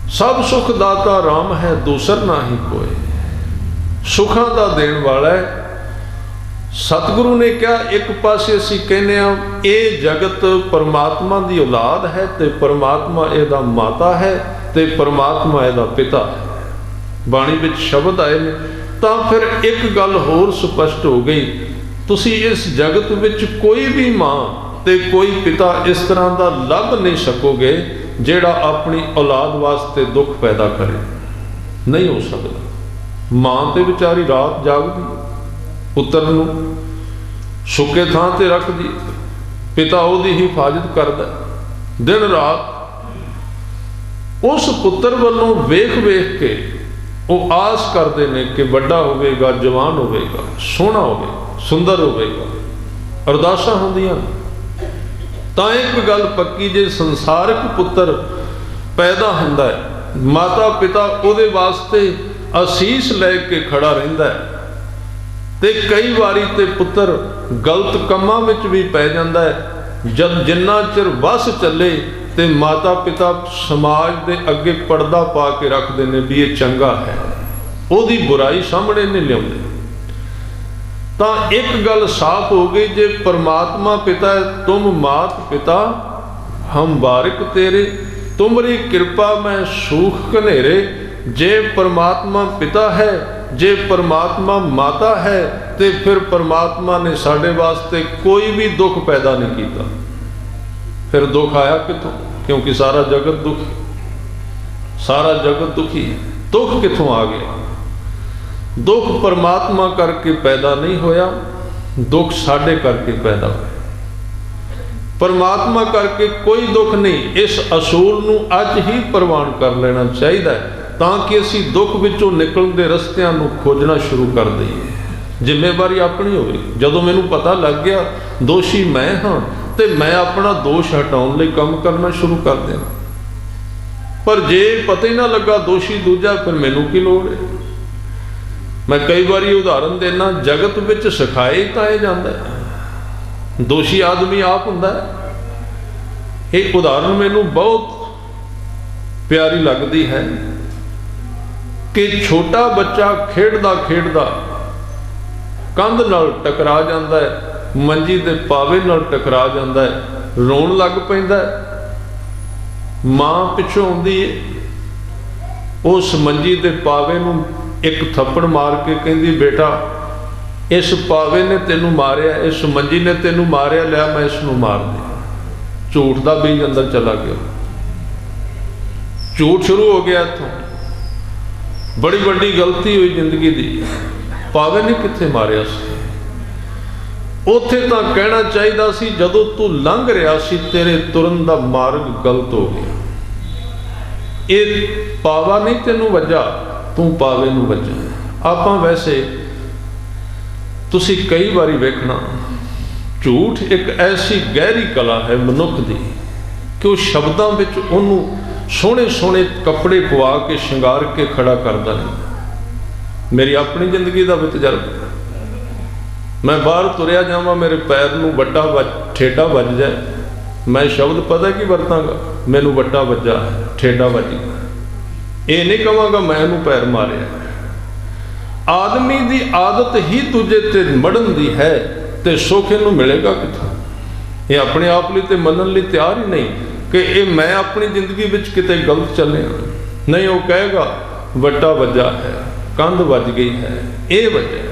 ਸਭ ਸੁਖ ਦਾਤਾ ਰਾਮ ਹੈ, ਦੂਸਰ ਨਾਹੀ ਕੋਏ। ਸੁਖਾਂ ਦਾ ਦੇਣ ਵਾਲਾ ਹੈ। ਸਤਿਗੁਰੂ ਨੇ ਕਿਹਾ, ਇੱਕ ਪਾਸੇ ਅਸੀਂ ਕਹਿੰਦੇ ਆ ਇਹ ਜਗਤ ਪਰਮਾਤਮਾ ਦੀ ਔਲਾਦ ਹੈ ਤੇ ਪਰਮਾਤਮਾ ਇਹਦਾ ਮਾਤਾ ਹੈ ਤੇ ਪਰਮਾਤਮਾ ਇਹਦਾ ਪਿਤਾ ਹੈ। ਬਾਣੀ ਵਿੱਚ ਸ਼ਬਦ ਆਏ ਨੇ। ਤਾਂ ਫਿਰ ਇੱਕ ਗੱਲ ਹੋਰ ਸਪਸ਼ਟ ਹੋ ਗਈ, ਤੁਸੀਂ ਇਸ ਜਗਤ ਵਿੱਚ ਕੋਈ ਵੀ ਮਾਂ ਤੇ ਕੋਈ ਪਿਤਾ ਇਸ ਤਰ੍ਹਾਂ ਦਾ ਲੱਭ ਨਹੀਂ ਸਕੋਗੇ ਜਿਹੜਾ ਆਪਣੀ ਔਲਾਦ ਵਾਸਤੇ ਦੁੱਖ ਪੈਦਾ ਕਰੇ। ਨਹੀਂ ਹੋ ਸਕਦਾ। ਮਾਂ ਤੇ ਵਿਚਾਰੀ ਰਾਤ ਜਾਗਦੀ, ਪੁੱਤਰ ਨੂੰ ਸੁੱਕੇ ਥਾਂ ਤੇ ਰੱਖਦੀ, ਪਿਤਾ ਉਹਦੀ ਹਿਫਾਜ਼ਤ ਕਰਦਾ ਦਿਨ ਰਾਤ। ਉਸ ਪੁੱਤਰ ਵੱਲੋਂ ਵੇਖ ਵੇਖ ਕੇ ਉਹ ਆਸ ਕਰਦੇ ਨੇ ਕਿ ਵੱਡਾ ਹੋਵੇਗਾ, ਜਵਾਨ ਹੋਵੇਗਾ, ਸੋਹਣਾ ਹੋਵੇਗਾ, ਸੁੰਦਰ ਹੋਵੇਗਾ। ਅਰਦਾਸਾਂ ਹੁੰਦੀਆਂ। ਤਾਂ ਇੱਕ ਗੱਲ ਪੱਕੀ, ਜੇ ਸੰਸਾਰਿਕ ਪੁੱਤਰ ਪੈਦਾ ਹੁੰਦਾ ਹੈ, ਮਾਤਾ ਪਿਤਾ ਉਹਦੇ ਵਾਸਤੇ ਅਸੀਸ ਲੈ ਕੇ ਖੜਾ ਰਹਿੰਦਾ ਹੈ। ਤੇ ਕਈ ਵਾਰੀ ਤੇ ਪੁੱਤਰ ਗਲਤ ਕੰਮਾਂ ਵਿੱਚ ਵੀ ਪੈ ਜਾਂਦਾ ਹੈ। ਜਦ ਜਿੰਨਾ ਚਿਰ ਵਸ ਚੱਲੇ ਤੇ ਮਾਤਾ ਪਿਤਾ ਸਮਾਜ ਦੇ ਅੱਗੇ ਪਰਦਾ ਪਾ ਕੇ ਰੱਖਦੇ ਨੇ ਵੀ ਇਹ ਚੰਗਾ ਹੈ, ਉਹਦੀ ਬੁਰਾਈ ਸਾਹਮਣੇ ਨਹੀਂ ਲਿਆਉਂਦੇ। ਤਾਂ ਇੱਕ ਗੱਲ ਸਾਫ਼ ਹੋ ਗਈ, ਜੇ ਪਰਮਾਤਮਾ ਪਿਤਾ ਹੈ, ਤੁਮ ਮਾਤ ਪਿਤਾ ਹਮ ਬਾਰਿਕ ਤੇਰੇ, ਤੁਮਰੀ ਕਿਰਪਾ ਮੈਂ ਸੂਖ ਘਨੇਰੇ। ਜੇ ਪਰਮਾਤਮਾ ਪਿਤਾ ਹੈ, ਜੇ ਪਰਮਾਤਮਾ ਮਾਤਾ ਹੈ, ਤੇ ਫਿਰ ਪਰਮਾਤਮਾ ਨੇ ਸਾਡੇ ਵਾਸਤੇ ਕੋਈ ਵੀ ਦੁੱਖ ਪੈਦਾ ਨਹੀਂ ਕੀਤਾ। ਫਿਰ ਦੁੱਖ ਆਇਆ ਕਿੱਥੋਂ? ਕਿਉਂਕਿ ਸਾਰਾ ਜਗਤ ਦੁਖੀ, ਸਾਰਾ ਜਗਤ ਦੁਖੀ ਹੈ। ਦੁੱਖ ਕਿੱਥੋਂ ਆ ਗਿਆ? ਦੁੱਖ ਪਰਮਾਤਮਾ ਕਰਕੇ ਪੈਦਾ ਨਹੀਂ ਹੋਇਆ, ਦੁੱਖ ਸਾਡੇ ਕਰਕੇ ਪੈਦਾ ਹੋਇਆ। ਪਰਮਾਤਮਾ ਕਰਕੇ ਕੋਈ ਦੁੱਖ ਨਹੀਂ। ਇਸ ਅਸੂਲ ਨੂੰ ਅੱਜ ਹੀ ਪ੍ਰਵਾਨ ਕਰ ਲੈਣਾ ਚਾਹੀਦਾ ਹੈ, ਤਾਂ ਕਿ ਅਸੀਂ ਦੁੱਖ ਵਿੱਚੋਂ ਨਿਕਲਣ ਦੇ ਰਸਤਿਆਂ ਨੂੰ ਖੋਜਣਾ ਸ਼ੁਰੂ ਕਰ ਦਈਏ। ਜ਼ਿੰਮੇਵਾਰੀ ਆਪਣੀ ਹੋਵੇ। ਜਦੋਂ ਮੈਨੂੰ ਪਤਾ ਲੱਗ ਗਿਆ ਦੋਸ਼ੀ ਮੈਂ ਹਾਂ, ਤੇ ਮੈਂ ਆਪਣਾ ਦੋਸ਼ ਹਟਾਉਣ ਲਈ ਕੰਮ ਕਰਨਾ ਸ਼ੁਰੂ ਕਰ ਦਿਆਂ। ਪਰ ਜੇ ਪਤਾ ਹੀ ਨਾ ਲੱਗਾ ਦੋਸ਼ੀ ਦੂਜਾ, ਫਿਰ ਮੈਨੂੰ ਕੀ ਲੋੜ ਹੈ? ਮੈਂ ਕਈ ਵਾਰੀ ਉਦਾਹਰਨ ਦੇਣਾ, ਜਗਤ ਵਿੱਚ ਸਿਖਾਏ ਤਾਂ ਇਹ ਜਾਂਦਾ ਹੈ, ਦੋਸ਼ੀ ਆਦਮੀ ਆਪ ਹੁੰਦਾ ਹੈ। ਇਹ ਉਦਾਹਰਨ ਮੈਨੂੰ ਬਹੁਤ ਪਿਆਰੀ ਲੱਗਦੀ ਹੈ ਕਿ ਛੋਟਾ ਬੱਚਾ ਖੇਡਦਾ ਖੇਡਦਾ ਕੰਧ ਨਾਲ ਟਕਰਾ ਜਾਂਦਾ ਹੈ, ਮੰਜੀ ਦੇ ਪਾਵੇ ਨਾਲ ਟਕਰਾ ਜਾਂਦਾ ਹੈ, ਰੋਣ ਲੱਗ ਪੈਂਦਾ ਹੈ। ਮਾਂ ਪਿੱਛੋਂ ਆਉਂਦੀ ਹੈ, ਉਸ ਮੰਜੀ ਦੇ ਪਾਵੇ ਨੂੰ ਇੱਕ ਥੱਪੜ ਮਾਰ ਕੇ ਕਹਿੰਦੀ, ਬੇਟਾ ਇਸ ਪਾਵੇ ਨੇ ਤੈਨੂੰ ਮਾਰਿਆ, ਇਸ ਮੰਜੀ ਨੇ ਤੈਨੂੰ ਮਾਰਿਆ, ਲਿਆ ਮੈਂ ਇਸ ਨੂੰ ਮਾਰ ਦੇ। ਝੂਠ ਦਾ ਬੀਜ ਅੰਦਰ ਚਲਾ ਗਿਆ, ਝੂਠ ਸ਼ੁਰੂ ਹੋ ਗਿਆ। ਇੱਥੋਂ ਬੜੀ ਵੱਡੀ ਗਲਤੀ ਹੋਈ ਜ਼ਿੰਦਗੀ ਦੀ। ਪਾਵੇ ਨੇ ਕਿੱਥੇ ਮਾਰਿਆ ਸੀ? ਉੱਥੇ ਤਾਂ ਕਹਿਣਾ ਚਾਹੀਦਾ ਸੀ, ਜਦੋਂ ਤੂੰ ਲੰਘ ਰਿਹਾ ਸੀ ਤੇਰੇ ਤੁਰਨ ਦਾ ਮਾਰਗ ਗਲਤ ਹੋ ਗਿਆ। ਇਹ ਪਾਵਾ ਨਹੀਂ ਤੈਨੂੰ ਵੱਜਾ, ਤੂੰ ਪਾਵੇ ਨੂੰ ਵੱਜਾ। ਆਪਾਂ ਵੈਸੇ ਤੁਸੀਂ ਕਈ ਵਾਰੀ ਵੇਖਣਾ, ਝੂਠ ਇੱਕ ਐਸੀ ਗਹਿਰੀ ਕਲਾ ਹੈ ਮਨੁੱਖ ਦੀ ਕਿ ਉਹ ਸ਼ਬਦਾਂ ਵਿੱਚ ਉਹਨੂੰ ਸੋਹਣੇ ਸੋਹਣੇ ਕੱਪੜੇ ਪਵਾ ਕੇ ਸ਼ਿੰਗਾਰ ਕੇ ਖੜਾ ਕਰਦਾ ਨਹੀਂ। ਮੇਰੀ ਆਪਣੀ ਜ਼ਿੰਦਗੀ ਦਾ ਵੀ ਤਜਰਬਾ। ਮੈਂ ਬਾਹਰ ਤੁਰਿਆ ਜਾਵਾਂ, ਮੇਰੇ ਪੈਰ ਨੂੰ ਵੱਡਾ ਠੇਡਾ ਵੱਜ ਜਾਏ, ਮੈਂ ਸ਼ਬਦ ਪਤਾ ਕੀ ਵਰਤਾਂਗਾ, ਮੈਨੂੰ ਵੱਡਾ ਵੱਜਾ, ਠੇਡਾ ਵੱਜ ਗਿਆ। ਇਹ ਨਹੀਂ ਕਹਾਂਗਾ ਮੈਂ ਇਹਨੂੰ ਪੈਰ ਮਾਰਿਆ। ਆਦਮੀ ਦੀ ਆਦਤ ਹੀ ਦੂਜੇ ਤੇ ਮੜਨ ਦੀ ਹੈ, ਤੇ ਸੁੱਖ ਇਹਨੂੰ ਮਿਲੇਗਾ ਕਿੱਥੋਂ? ਇਹ ਆਪਣੇ ਆਪ ਲਈ ਤੇ ਮੰਨਣ ਲਈ ਤਿਆਰ ਹੀ ਨਹੀਂ ਕਿ ਇਹ ਮੈਂ ਆਪਣੀ ਜ਼ਿੰਦਗੀ ਵਿੱਚ ਕਿਤੇ ਗਲਤ ਚੱਲਿਆ। ਨਹੀਂ, ਉਹ ਕਹੇਗਾ ਵੱਡਾ ਵੱਜਾ ਹੈ, ਕੰਧ ਵੱਜ ਗਈ ਹੈ, ਇਹ ਵੱਜਿਆ।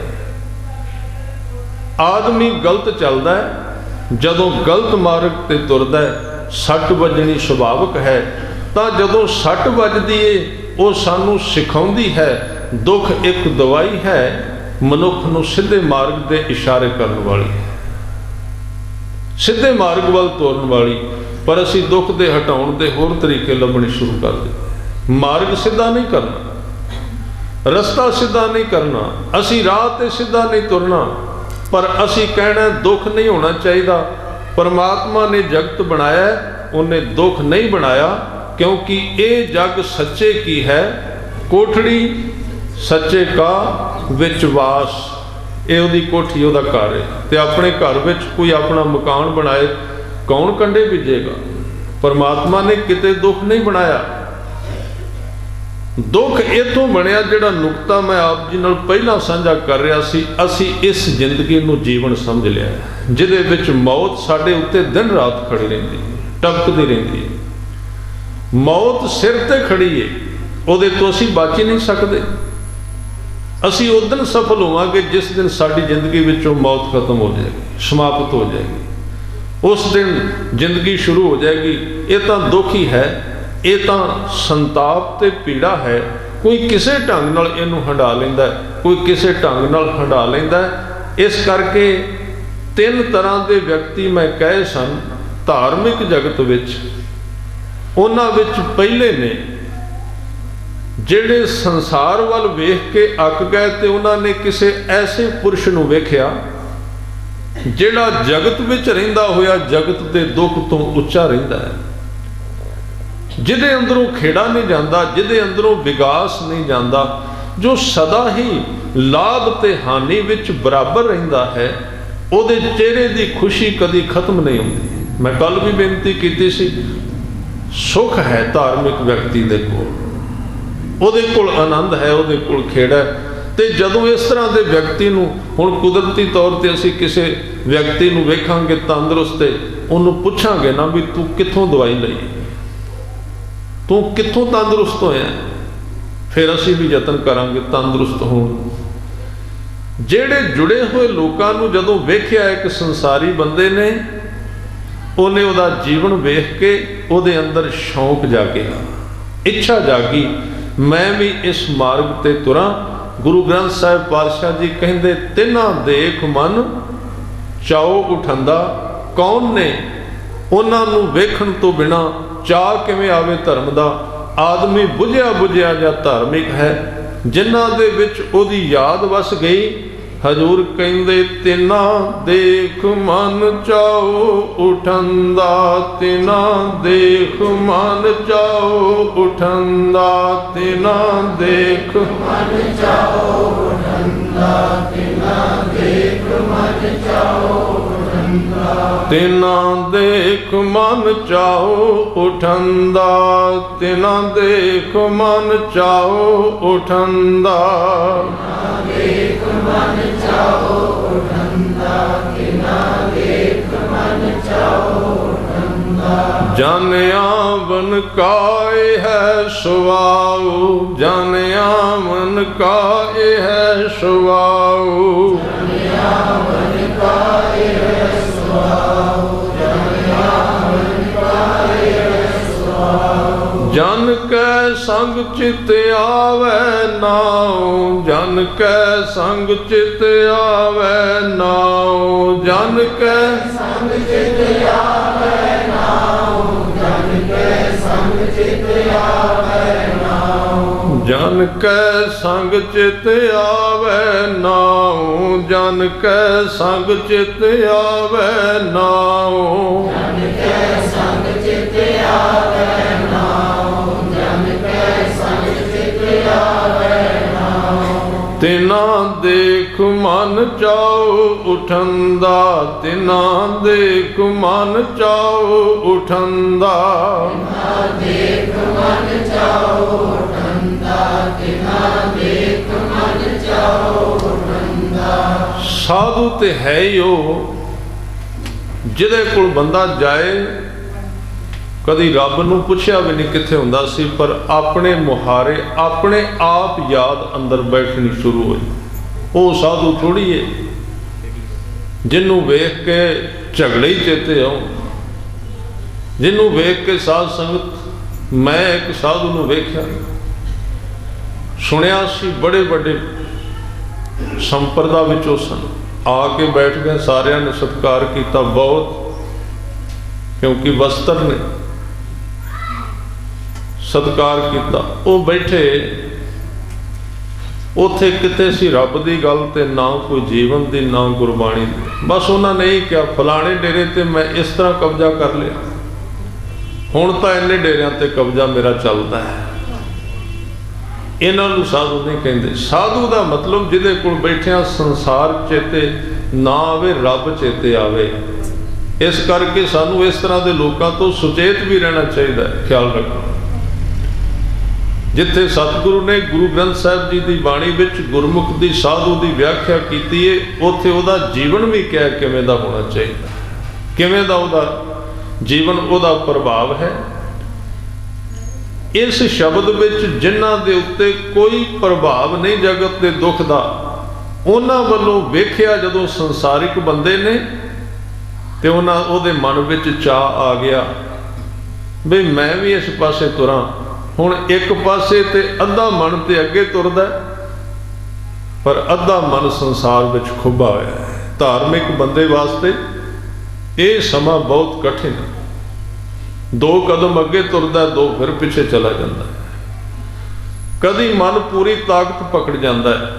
ਆਦਮੀ ਗਲਤ ਚੱਲਦਾ ਹੈ, ਜਦੋਂ ਗਲਤ ਮਾਰਗ ਤੇ ਤੁਰਦਾ ਹੈ, ਸੱਟ ਵੱਜਣੀ ਸੁਭਾਵਿਕ ਹੈ। ਤਾਂ ਜਦੋਂ ਸੱਟ ਵੱਜਦੀ ਏ, ਉਹ ਸਾਨੂੰ ਸਿਖਾਉਂਦੀ ਹੈ, ਦੁੱਖ ਇੱਕ ਦਵਾਈ ਹੈ, ਮਨੁੱਖ ਨੂੰ ਸਿੱਧੇ ਮਾਰਗ ਦੇ ਇਸ਼ਾਰੇ ਕਰਨ ਵਾਲੀ, ਸਿੱਧੇ ਮਾਰਗ ਵੱਲ ਤੋਰਨ ਵਾਲੀ। ਪਰ ਅਸੀਂ ਦੁੱਖ ਦੇ ਹਟਾਉਣ ਦੇ ਹੋਰ ਤਰੀਕੇ ਲੱਭਣੇ ਸ਼ੁਰੂ ਕਰ ਦਿੱਤੇ। ਮਾਰਗ ਸਿੱਧਾ ਨਹੀਂ ਕਰਨਾ, ਰਸਤਾ ਸਿੱਧਾ ਨਹੀਂ ਕਰਨਾ, ਅਸੀਂ ਰਾਹ ਤੇ ਸਿੱਧਾ ਨਹੀਂ ਤੁਰਨਾ, ਪਰ ਅਸੀਂ ਕਹਿਣਾ ਦੁੱਖ ਨਹੀਂ ਹੋਣਾ ਚਾਹੀਦਾ। ਪਰਮਾਤਮਾ ਨੇ ਜਗਤ ਬਣਾਇਆ, ਉਹਨੇ ਦੁੱਖ ਨਹੀਂ ਬਣਾਇਆ, ਕਿਉਂਕਿ ਇਹ ਜਗ ਸੱਚੇ ਕੀ ਹੈ, ਕੋਠੜੀ सच्चे का विच वास, ये उहदी कोठी उहदा घर है। ते अपने घर विच कोई अपना मकान बनाए, कौन कंडे बीजेगा? परमात्मा ने किते दुख नहीं बनाया। दुख इतों बनया जिहड़ा नुकता मैं आप जी नाल पहला साझा कर रहा सी, असी इस जिंदगी नूं जीवन समझ लिया है जिहदे विच मौत साडे उत्ते दिन रात खड़ी रहिंदी है, टपकदी रहिंदी है। मौत सिर ते खड़ी है, उहदे तो असी बच ही नहीं सकते। असी उस दिन सफल होवांगे जिस दिन साडी जिंदगी विचों मौत खत्म हो जाएगी, समाप्त हो जाएगी। उस दिन जिंदगी शुरू हो जाएगी। ये तो दुख ही है, ये तो संताप ते पीड़ा है। कोई किसी ढंग नाल इहनूं हंडा लैंदा, कोई किसी ढंग नाल हंडा लैंदा। इस करके तीन तरह के व्यक्ति मैं कहे सन धार्मिक जगत विच। उन्हां विच पहले ने जिहड़े संसार वाल वेख के अक गए ते उन्होंने किसी ऐसे पुरुष नूं वेख्या जिहड़ा जगत विच रहिंदा होया जगत के दुख तो उच्चा रहिंदा है, जिहदे अंदरों खेड़ा नहीं जाता, जिहदे अंदरों विकास नहीं जाता, जो सदा ही लाभ ते हानि विच बराबर रहिंदा है, उहदे चेहरे की खुशी कदी खत्म नहीं होती। मैं कल भी बेनती की सी, सुख है धार्मिक व्यक्ति दे कोल, उहदे कोल आनंद है, उहदे कोल खेड़ा है। तो जदों इस तरह के व्यक्ति नूं हुण कुदरती तौर पर असीं किसी व्यक्ति नूं वेखांगे तंदुरुस्त, उन्होंने पूछांगे ना भी तू कित्थों दवाई लई, तू कित्थों तंदुरुस्त होया, फिर असीं भी यतन करांगे तंदुरुस्त होण। जिहड़े जुड़े हुए लोकां नूं जदों वेख्या एक संसारी बंदे ने, उन्हें उहदा जीवन वेख के उहदे अंदर शौक जागिया, इच्छा जागी, मैं भी इस मार्ग ते तुरां। गुरु ग्रंथ साहिब पातशाह जी कहंदे तिन्हां देख मन चाओ उठंदा, कौन ने उन्हां नूं वेखण तो बिना चाह किवें आवे धर्म दा। आदमी बुझिया बुझिया जा धार्मिक है, जिन्हां दे विच उहदी याद वस गई। हजूर कहंदे तिन्हां देख मन चाओ उठंदा, तिन्हां देख मन चाओ उठंदा, तिन्हां देख मन चाओ उठंदा, तिन्हां देख मन चाओ उठंदा, तिन्हां देख मन चाओ उठंदा, तिन्हां देख मन चाओ उठंदा, देख मन चाओ उठंदा, तिन्हां देख मन चाओ उठंदा। जन आवन काए है सुवाऊ, जन आवन काए है सुवाऊ, जन आवन काए है सुवाऊ, जन आवन काए है सुवाऊ। जन कै संग चित आवे नाऊ, जन कै संग चित आवे नाऊ, जन कै संग चित आवे नाऊ, जन कै संग चित आवे नाऊ, जन कै संग चित आवे नाऊ, जन कै संग चित आवे नाऊ, जन कै संग चित आवे नाऊ, जन कै संग चित आवे नाऊ। तिन्हां देख मन चाओ उठंदा, तिन्हां देख मन चाओ उठंदा, तिन्हां देख मन चाओ उठंदा, तिन्हां देख मन चाओ उठंदा। साधु ते है ही वो जिहदे कोल बंदा जाए, कदी रब नूं पुछया भी नहीं कित्थे हुंदा सी, पर अपने मुहारे अपने आप याद अंदर बैठनी शुरू हुई। वो साधु थोड़ी है जिन्हों वेख के झगड़े ही चेते आओ, जिन्हों वेख के साध संगत। मैं एक साधु नूं वेख्या, सुनिया सी बड़े बड़े संप्रदा विचों सन, आके बैठ गए, सारिਆਂ ने सत्कार किया बहुत, क्योंकि वस्त्र ने सत्कार किया। वो बैठे उथे किते सी रब की गल ते ना कोई जीवन की ना गुरबाणी दी। बस उन्होंने यही कहा फलाने डेरे ते मैं इस तरह कब्जा कर लिया, हुण तां इन्ने डेरियां ते कब्जा मेरा चलता है। ਇਹਨਾਂ ਨੂੰ ਸਾਧੂ ਨਹੀਂ ਕਹਿੰਦੇ। ਸਾਧੂ ਦਾ ਮਤਲਬ ਜਿਹਦੇ ਕੋਲ ਬੈਠਿਆਂ ਸੰਸਾਰ ਚੇਤੇ ਨਾ ਆਵੇ, ਰੱਬ ਚੇਤੇ ਆਵੇ। ਇਸ ਕਰਕੇ ਸਾਨੂੰ ਇਸ ਤਰ੍ਹਾਂ ਦੇ ਲੋਕਾਂ ਤੋਂ ਸੁਚੇਤ ਵੀ ਰਹਿਣਾ ਚਾਹੀਦਾ ਹੈ, ਖਿਆਲ ਰੱਖੋ। ਜਿੱਥੇ ਸਤਿਗੁਰੂ ਨੇ ਗੁਰੂ ਗ੍ਰੰਥ ਸਾਹਿਬ ਜੀ ਦੀ ਬਾਣੀ ਵਿੱਚ ਗੁਰਮੁਖ ਦੀ ਸਾਧੂ ਦੀ ਵਿਆਖਿਆ ਕੀਤੀ ਹੈ, ਉੱਥੇ ਉਹਦਾ ਜੀਵਨ ਵੀ ਕਿਹਾ ਕਿਵੇਂ ਦਾ ਹੋਣਾ ਚਾਹੀਦਾ, ਕਿਵੇਂ ਦਾ ਉਹਦਾ ਜੀਵਨ, ਉਹਦਾ ਪ੍ਰਭਾਵ ਹੈ। ਇਸ ਸ਼ਬਦ ਵਿੱਚ ਜਿਨ੍ਹਾਂ ਦੇ ਉੱਤੇ ਕੋਈ ਪ੍ਰਭਾਵ ਨਹੀਂ ਜਗਤ ਦੇ ਦੁੱਖ ਦਾ, ਉਹਨਾਂ ਵੱਲੋਂ ਵੇਖਿਆ ਜਦੋਂ ਸੰਸਾਰਿਕ ਬੰਦੇ ਨੇ, ਤੇ ਉਹਦੇ ਮਨ ਵਿੱਚ ਚਾਅ ਆ ਗਿਆ ਵੀ ਮੈਂ ਵੀ ਇਸ ਪਾਸੇ ਤੁਰਾਂ। ਹੁਣ ਇੱਕ ਪਾਸੇ ਤੇ ਅੱਧਾ ਮਨ ਤੇ ਅੱਗੇ ਤੁਰਦਾ, ਪਰ ਅੱਧਾ ਮਨ ਸੰਸਾਰ ਵਿੱਚ ਖੁੱਭਾ ਹੋਇਆ ਹੈ। ਧਾਰਮਿਕ ਬੰਦੇ ਵਾਸਤੇ ਇਹ ਸਮਾਂ ਬਹੁਤ ਕਠਿਨ ਹੈ। 2 ਕਦਮ ਅੱਗੇ ਤੁਰਦਾ, 2 ਫਿਰ ਪਿੱਛੇ ਚਲਾ ਜਾਂਦਾ। ਕਦੀ ਮਨ ਪੂਰੀ ਤਾਕਤ ਪਕੜ ਜਾਂਦਾ ਹੈ,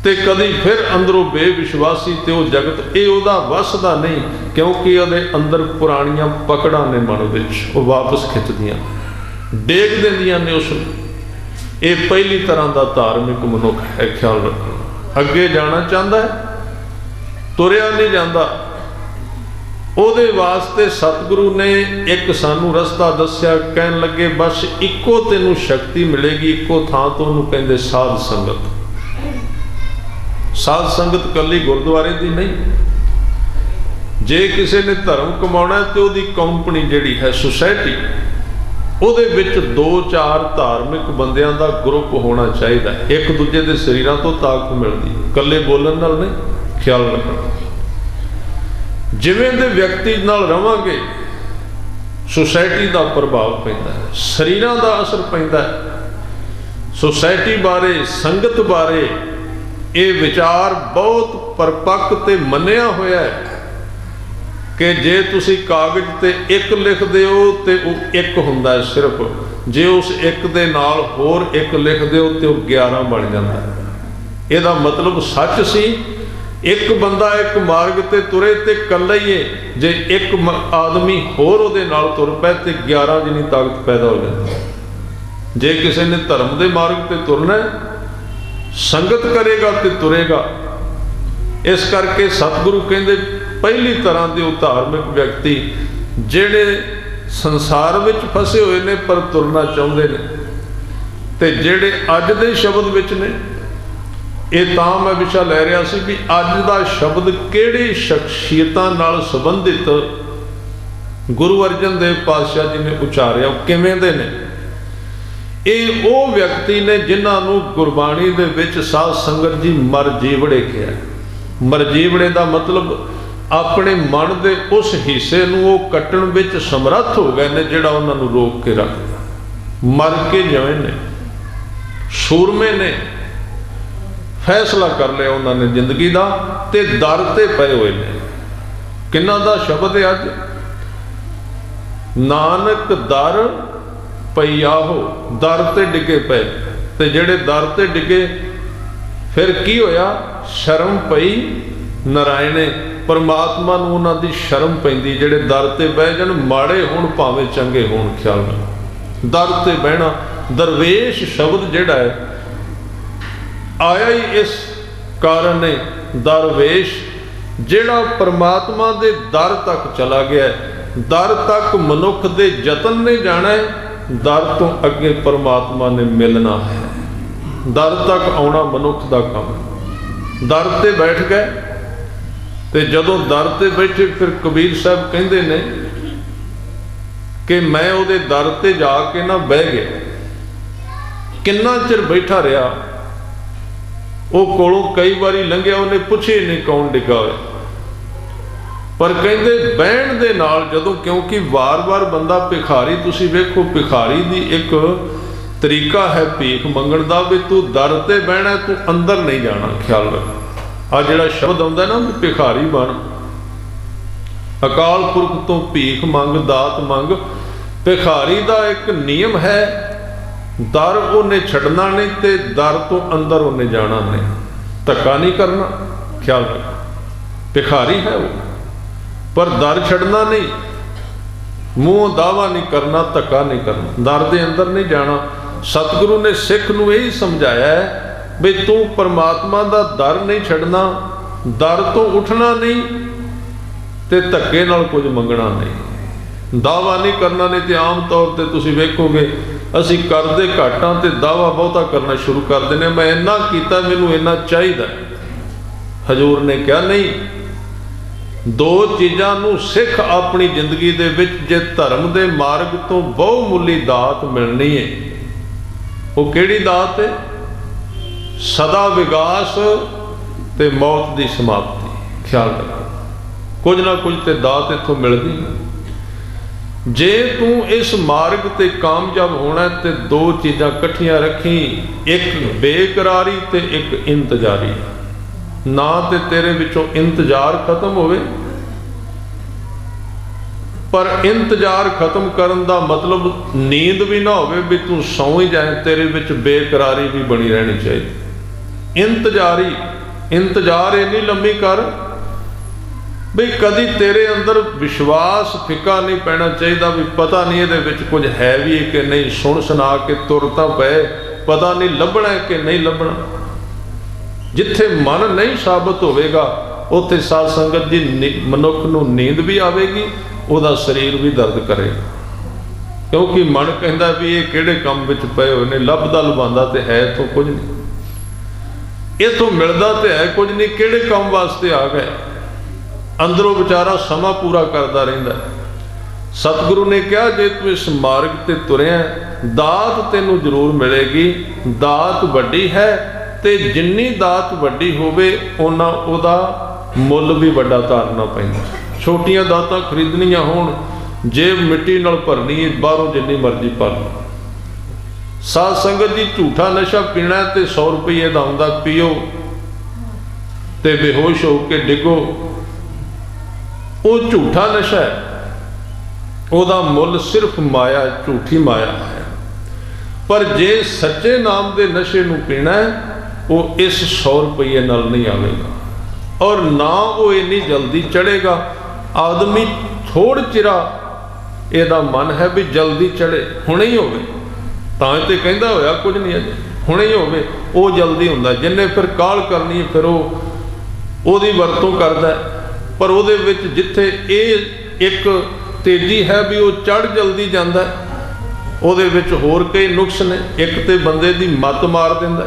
ਤੇ ਕਦੀ ਫਿਰ ਅੰਦਰੋਂ ਬੇਵਿਸ਼ਵਾਸੀ ਤੇ ਉਹ ਜਗਤ ਇਹ ਉਹਦਾ ਵੱਸਦਾ ਨਹੀਂ, ਕਿਉਂਕਿ ਉਹਦੇ ਅੰਦਰ ਪੁਰਾਣੀਆਂ ਪਕੜਾਂ ਨੇ ਮਨ ਵਿੱਚ, ਉਹ ਵਾਪਸ ਖਿੱਚਦੀਆਂ, ਡੇਗ ਦਿੰਦੀਆਂ ਨੇ ਉਸ ਨੂੰ। ਇਹ ਪਹਿਲੀ ਤਰ੍ਹਾਂ ਦਾ ਧਾਰਮਿਕ ਮਨੁੱਖ ਹੈ, ਖਿਆਲ ਰੱਖੋ। ਅੱਗੇ ਜਾਣਾ ਚਾਹੁੰਦਾ ਹੈ, ਤੁਰਿਆ ਨਹੀਂ ਜਾਂਦਾ। ਉਹਦੇ ਵਾਸਤੇ ਸਤਿਗੁਰੂ ਨੇ ਇੱਕ ਸਾਨੂੰ ਰਸਤਾ ਦੱਸਿਆ, ਕਹਿਣ ਲੱਗੇ ਬਸ ਇੱਕੋ ਤੈਨੂੰ ਸ਼ਕਤੀ ਮਿਲੇਗੀ, ਇੱਕੋ ਥਾਂ ਤੋਂ, ਉਹਨੂੰ ਕਹਿੰਦੇ ਸਾਧ ਸੰਗਤ। ਸਾਧ ਸੰਗਤ ਕੱਲੀ ਗੁਰਦੁਆਰੇ ਦੀ ਨਹੀਂ, ਜੇ ਕਿਸੇ ਨੇ ਧਰਮ ਕਮਾਉਣਾ ਤੇ ਉਹਦੀ ਕੰਪਨੀ ਜਿਹੜੀ ਹੈ, ਸੁਸਾਇਟੀ, ਉਹਦੇ ਵਿੱਚ 2-4 ਧਾਰਮਿਕ ਬੰਦਿਆਂ ਦਾ ਗਰੁੱਪ ਹੋਣਾ ਚਾਹੀਦਾ। ਇੱਕ ਦੂਜੇ ਦੇ ਸਰੀਰਾਂ ਤੋਂ ਤਾਕਤ ਮਿਲਦੀ, ਇਕੱਲੇ ਬੋਲਣ ਨਾਲ ਨਹੀਂ, ਖਿਆਲ ਰੱਖਣਾ। ਜਿਵੇਂ ਦੇ ਵਿਅਕਤੀ ਨਾਲ ਰਵਾਂਗੇ, ਸੁਸਾਇਟੀ ਦਾ ਪ੍ਰਭਾਵ ਪੈਂਦਾ ਹੈ, ਸਰੀਰਾਂ ਦਾ ਅਸਰ ਪੈਂਦਾ ਹੈ। ਸੁਸਾਇਟੀ ਬਾਰੇ, ਸੰਗਤ ਬਾਰੇ ਇਹ ਵਿਚਾਰ ਬਹੁਤ ਪਰਪੱਕ ਤੇ ਮੰਨਿਆ ਹੋਇਆ ਹੈ ਕਿ ਜੇ ਤੁਸੀਂ ਕਾਗਜ਼ ਤੇ 1 ਲਿਖਦੇ ਹੋ ਤੇ ਉਹ 1 ਹੁੰਦਾ ਹੈ ਸਿਰਫ, ਜੇ ਉਸ 1 ਦੇ ਨਾਲ ਹੋਰ 1 ਲਿਖਦੇ ਹੋ ਤੇ ਉਹ 11 ਬਣ ਜਾਂਦਾ ਹੈ। ਇਹਦਾ ਮਤਲਬ ਸੱਚ ਸੀ, ਇੱਕ ਬੰਦਾ ਇੱਕ ਮਾਰਗ ਤੇ ਤੁਰੇ ਤੇ ਇਕੱਲਾ ਹੀ ਹੈ, ਜੇ ਇੱਕ ਆਦਮੀ ਹੋਰ ਉਹਦੇ ਨਾਲ ਤੁਰ ਪਏ ਤੇ 11 ਜਿੰਨੀ ਤਾਕਤ ਪੈਦਾ ਹੋ ਜਾਂਦੀ। ਜੇ ਕਿਸੇ ਨੇ ਧਰਮ ਦੇ ਮਾਰਗ ਤੇ ਤੁਰਨਾ, ਸੰਗਤ ਕਰੇਗਾ ਤੇ ਤੁਰੇਗਾ। ਇਸ ਕਰਕੇ ਸਤਿਗੁਰੂ ਕਹਿੰਦੇ ਪਹਿਲੀ ਤਰ੍ਹਾਂ ਦੇ ਉਹ ਧਾਰਮਿਕ ਵਿਅਕਤੀ ਜਿਹੜੇ ਸੰਸਾਰ ਵਿੱਚ ਫਸੇ ਹੋਏ ਨੇ ਪਰ ਤੁਰਨਾ ਚਾਹੁੰਦੇ ਨੇ, ਤੇ ਜਿਹੜੇ ਅੱਜ ਦੇ ਸ਼ਬਦ ਵਿੱਚ ਨੇ। ਇਹ ਤਾਂ ਮੈਂ ਵਿਸ਼ਾ ਲੈ ਰਿਹਾ ਸੀ ਵੀ ਅੱਜ ਦਾ ਸ਼ਬਦ ਕਿਹੜੀ ਸ਼ਖਸੀਅਤਾਂ ਨਾਲ ਸੰਬੰਧਿਤ ਗੁਰੂ ਅਰਜਨ ਦੇਵ ਪਾਤਸ਼ਾਹ ਜੀ ਨੇ ਉਚਾਰਿਆ, ਉਹ ਕਿਵੇਂ ਦੇ ਨੇ। ਇਹ ਉਹ ਵਿਅਕਤੀ ਨੇ ਜਿਨ੍ਹਾਂ ਨੂੰ ਗੁਰਬਾਣੀ ਦੇ ਵਿੱਚ ਸਾਧ ਸੰਗਤ ਜੀ ਮਰ ਜੀਵੜੇ ਕਿਹਾ। ਮਰ ਜੀਵੜੇ ਦਾ ਮਤਲਬ ਆਪਣੇ ਮਨ ਦੇ ਉਸ ਹਿੱਸੇ ਨੂੰ ਉਹ ਕੱਟਣ ਵਿੱਚ ਸਮਰੱਥ ਹੋ ਗਏ ਨੇ ਜਿਹੜਾ ਉਹਨਾਂ ਨੂੰ ਰੋਕ ਕੇ ਰੱਖਦਾ। ਮਰ ਕੇ ਜਿਵੇਂ ਨੇ, ਸੂਰਮੇ ਨੇ, ਫੈਸਲਾ ਕਰ ਲਿਆ ਉਹਨਾਂ ਨੇ ਜ਼ਿੰਦਗੀ ਦਾ, ਤੇ ਦਰ ਤੇ ਪਏ ਹੋਏ ਨੇ। ਕਿੰਨਾ ਦਾ ਸ਼ਬਦ ਹੈ ਅੱਜ, ਨਾਨਕ ਦਰ ਪਈਆਹੋ, ਦਰ ਤੇ ਡਿੱਗੇ ਪਏ। ਤੇ ਜਿਹੜੇ ਦਰ ਤੇ ਡਿੱਗੇ ਫਿਰ ਕੀ ਹੋਇਆ, ਸ਼ਰਮ ਪਈ ਨਾਰਾਇਣੇ, ਪਰਮਾਤਮਾ ਨੂੰ ਉਹਨਾਂ ਦੀ ਸ਼ਰਮ ਪੈਂਦੀ। ਜਿਹੜੇ ਦਰ ਤੇ ਬਹਿ ਜਾਣ, ਮਾੜੇ ਹੋਣ ਭਾਵੇਂ ਚੰਗੇ ਹੋਣ, ਖਿਆਲ ਰੱਖੋ। ਦਰ ਤੇ ਬਹਿਣਾ, ਦਰਵੇਸ਼ ਸ਼ਬਦ ਜਿਹੜਾ ਹੈ ਆਇਆ ਹੀ ਇਸ ਕਾਰਨ ਨੇ, ਦਰਵੇਸ਼ ਜਿਹੜਾ ਪਰਮਾਤਮਾ ਦੇ ਦਰ ਤੱਕ ਚਲਾ ਗਿਆ। ਦਰ ਤੱਕ ਮਨੁੱਖ ਦੇ ਯਤਨ ਨੇ ਜਾਣਾ ਹੈ, ਦਰ ਤੋਂ ਅੱਗੇ ਪਰਮਾਤਮਾ ਨੇ ਮਿਲਣਾ ਹੈ। ਦਰ ਤੱਕ ਆਉਣਾ ਮਨੁੱਖ ਦਾ ਕੰਮ। ਦਰ ਤੇ ਬੈਠ ਗਏ, ਤੇ ਜਦੋਂ ਦਰ ਤੇ ਬੈਠੇ ਫਿਰ ਕਬੀਰ ਸਾਹਿਬ ਕਹਿੰਦੇ ਨੇ ਕਿ ਮੈਂ ਉਹਦੇ ਦਰ ਤੇ ਜਾ ਕੇ ਨਾ ਬਹਿ ਗਿਆ। ਕਿੰਨਾ ਚਿਰ ਬੈਠਾ ਰਿਹਾ, ਉਹ ਕੋਲੋਂ ਕਈ ਵਾਰੀ ਲੰਘਿਆ, ਉਹਨੇ ਪੁੱਛੇ ਨਹੀਂ ਕੌਣ ਡਿੱਗਾ ਹੋਇਆ। ਪਰ ਕਹਿੰਦੇ ਬਹਿਣ ਦੇ ਨਾਲ ਜਦੋਂ, ਕਿਉਂਕਿ ਵਾਰ-ਵਾਰ ਬੰਦਾ ਭਿਖਾਰੀ, ਤੁਸੀਂ ਵੇਖੋ ਭਿਖਾਰੀ ਦੀ ਇੱਕ ਤਰੀਕਾ ਹੈ ਭੀਖ ਮੰਗਣ ਦਾ, ਵੀ ਤੂੰ ਦਰ ਤੇ ਬਹਿਣਾ, ਤੂੰ ਅੰਦਰ ਨਹੀਂ ਜਾਣਾ, ਖਿਆਲ ਰੱਖ। ਆ ਜਿਹੜਾ ਸ਼ਬਦ ਆਉਂਦਾ ਨਾ ਭਿਖਾਰੀ ਬਣ, ਅਕਾਲ ਪੁਰਖ ਤੋਂ ਭੀਖ ਮੰਗ, ਦਾਤ ਮੰਗ, ਭਿਖਾਰੀ ਦਾ ਇੱਕ ਨਿਯਮ ਹੈ, ਦਰ ਉਹਨੇ ਛੱਡਣਾ ਨਹੀਂ ਤੇ ਦਰ ਤੋਂ ਅੰਦਰ ਉਹਨੇ ਜਾਣਾ ਨਹੀਂ, ਧੱਕਾ ਨਹੀਂ ਕਰਨਾ, ਖਿਆਲ ਰੱਖ। ਭਿਖਾਰੀ ਹੈ ਉਹ, ਪਰ ਦਰ ਛੱਡਣਾ ਨਹੀਂ, ਮੂੰਹ ਦਾਵਾ ਨਹੀਂ ਕਰਨਾ, ਧੱਕਾ ਨਹੀਂ ਕਰਨਾ, ਦਰ ਦੇ ਅੰਦਰ ਨਹੀਂ ਜਾਣਾ। सतगुरु ने सिख नूं यही समझाया है भी तू परमात्मा दा दर नहीं छड्डना, दर तो उठना नहीं ते धक्के नाल कुछ मंगना नहीं, दावा नहीं करना। नहीं तो आम तौर पर तुसीं वेखोगे असीं करदे घाटां ते दावा बहुता करना शुरू कर दिंदे, मैं इन्ना कीता मैनूं इन्ना चाहीदा। हजूर ने कहा नहीं, दो चीज़ां नूं सिख अपनी जिंदगी दे विच जे धर्म दे मार्ग तो बहुमुली दात मिलनी है, वो किहड़ी दात है? सदा विगास ते मौत दी समाप्ति। ख्याल रखो, कुछ ना कुछ ते दात इत्थों मिलदी। जे तू इस मार्ग ते कामयाब होना ते दो चीज़ां इकट्ठियां रखी, एक बेकरारी ते एक इंतजारी। ना ते तेरे विचों इंतजार खत्म होवे, पर इंतजार खत्म करन दा मतलब नींद भी ना होवे भी तू सौ ही जाए, तेरे विच बेकरारी भी बनी रहनी चाहिए। इंतजार इन्नी लंबी कर भी कदी तेरे अंदर विश्वास फिका नहीं पैना चाहिए भी पता नहीं ये विच कुछ है भी कि नहीं, सुन सुना के तुर तां पे पता नहीं लभना है कि नहीं लभना। जिथे मन नहीं साबित होवेगा उत्थे साध संगत जी मनुख नूं नींद भी आवेगी, उहदा शरीर भी दर्द करेगा, क्योंकि मन कहता भी ये किहड़े काम विच पए होए ने, लभदा लभांदा ते है इत्थों कुछ नहीं, इत्थों मिलदा ते है कुछ नहीं, किहड़े काम वास्ते आ गए। अंदरों बेचारा समा पूरा करता रहिंदा। सतगुरु ने कहा जे तू इस मार्ग ते तुरिया दात तैनूं जरूर मिलेगी। दात वड्डी है ते जिन्नी दात वड्डी होवे उन्ना उहदा मुੱਲ भी वड्डा धारना पैंदा। छोटियां दातां खरीदणियां होण, जेब मिट्टी नाल भरनी है, बाहरों जिन्नी मर्जी भर लो। साध संगत जी झूठा नशा पीना ते 100 रुपये दा आउंदा, पीओ ते बेहोश हो के डिगो, वो झूठा नशा है, उहदा मुੱਲ सिर्फ माया, झूठी माया है। पर जे सच्चे नाम दे नशे नूं पीना है, वो इस 100 रुपये नाल नहीं आवेगा, और ना वो इन्नी जल्दी चढ़ेगा। आदमी थोड़ चिरा ਇਹਦਾ मन है भी जल्दी चढ़े, हुणे ही होवे तां ते कहंदा होया कुछ नहीं अजे, हुणे ही होवे, वो जल्दी हुंदा। जिन्ने फिर काल करनी है फिर ओहदी वरतों करदा, पर ਉਹਦੇ ਵਿੱਚ जिथे ਇਹ एक तेजी है भी वो चढ़ जल्दी जाता, ਉਹਦੇ ਵਿੱਚ होर कई नुक्स ने। एक तो बंदे दी मत मार दिंदा,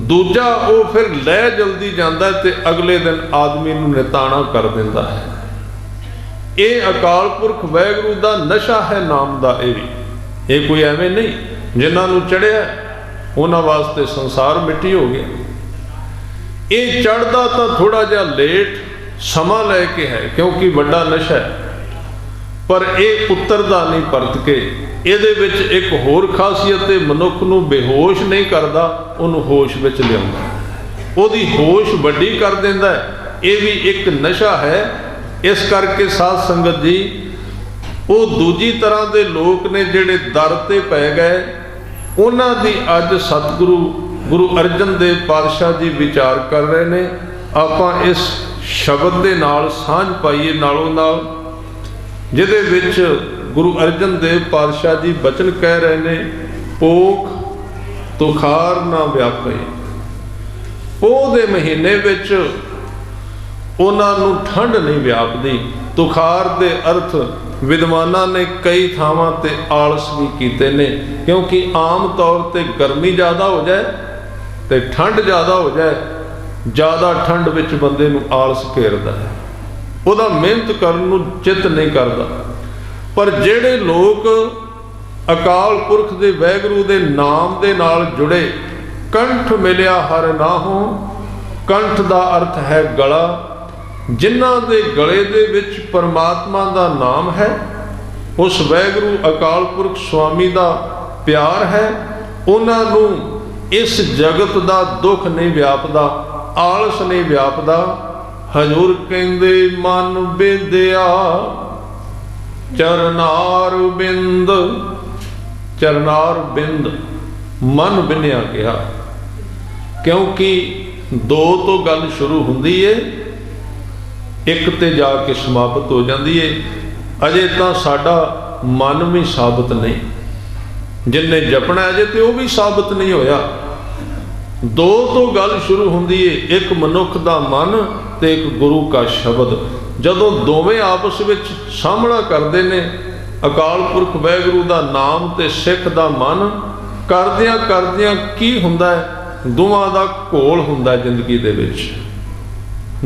दूजा वो फिर लै जल्दी जाता ते अगले दिन आदमी नूं निताना कर दिंदा है। ये अकाल पुरख वाहिगुरू दा नशा है नाम दा। ये कोई एवें नहीं जिन्हां नूं चढ़िया उन्हां वास्ते संसार मिट्टी हो गया। ये चढ़दा तो थोड़ा जिहा लेट समा लैके है, क्योंकि वड्डा नशा है, पर यह उतरदा नहीं परत के। ਇਹਦੇ ਵਿੱਚ एक होर खासियत मनुख नूं बेहोश नहीं करता, उन्होंने होश विच लियाउंदा, ਉਹਦੀ होश वड्डी कर दिंदा है। ये भी एक नशा है। इस करके साध संगत जी वो दूजी तरह के लोग ने जिहड़े दर ते पै गए, उन्हां दी अज सतगुरु गुरु अर्जन देव पातशाह जी विचार कर रहे ने। आपां इस शब्द दे नाल सांझ पाइए नालों नाल, जिहदे विच गुरु अर्जन देव पातशाह जी बचन कह रहे ने, पोख तुखार ना व्यापे। पोह दे महीने विच उन्हां नूं ठंड नहीं व्यापदी। तुखार दे अर्थ विद्वानां ने कई थावां ते आलस भी कीते ने, क्योंकि आम तौर ते गर्मी ज़्यादा हो जाए तो ठंड ज़्यादा हो जाए, ज़्यादा ठंड विच बंदे नूं आलस घेरदा है, उहदा मेहनत करन नूं चित नहीं करदा। पर जिहड़े लोग अकाल पुरख दे वाहिगुरू दे नाम दे नाल जुड़े, कंठ मिलिया हर नाहों, कंठ दा अर्थ है गला, जिन्हां दे गले दे विच परमात्मा दा नाम है, उस वाहिगुरू अकाल पुरख स्वामी दा प्यार है, उन्हां नूं इस जगत दा दुख नहीं व्यापदा, आलस नहीं व्यापदा। हजूर कहंदे मन बेदिया चरनार बिंद, चरनार बिंद मन बिन्या कहा, क्योंकि दो तो गल शुरू हुंदी है, एक ते जाके समाप्त हो जाती है। अजे तो साडा मन भी साबित नहीं, जिन्हें जपना है जे तो वह भी साबित नहीं होया। दो तो गल शुरू होंदी है, एक मनुख दा मन ते एक गुरु का शब्द। जदों दोवें आपस विच सामना करते ने, अकाल पुरख वाहिगुरू दा नाम ते सिख दा मन, करदियां करदियां की हुंदा है, दोवां दा घोल हुंदा है जिंदगी दे विच,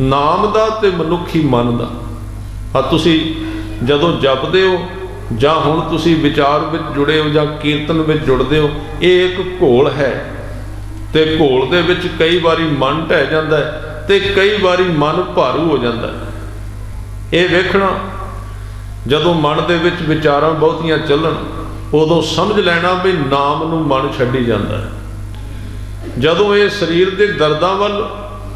नाम दा ते मनुखी मन दा। तुसी जदों जपदे हो जां हुण तुसी विचार विच जुड़े हो जां कीर्तन विच जुड़दे हो, ये एक घोल है। ते घोल दे विच कई बारी मन ढह जांदा है ते कई बारी मन भारू हो जांदा है। ये वेखना जदों मन दे विच विचारां बहुतियां चलन, उदों समझ लेना भी नाम नूं मन छड्डी जांदा है। जदों ये शरीर दे दर्दां वल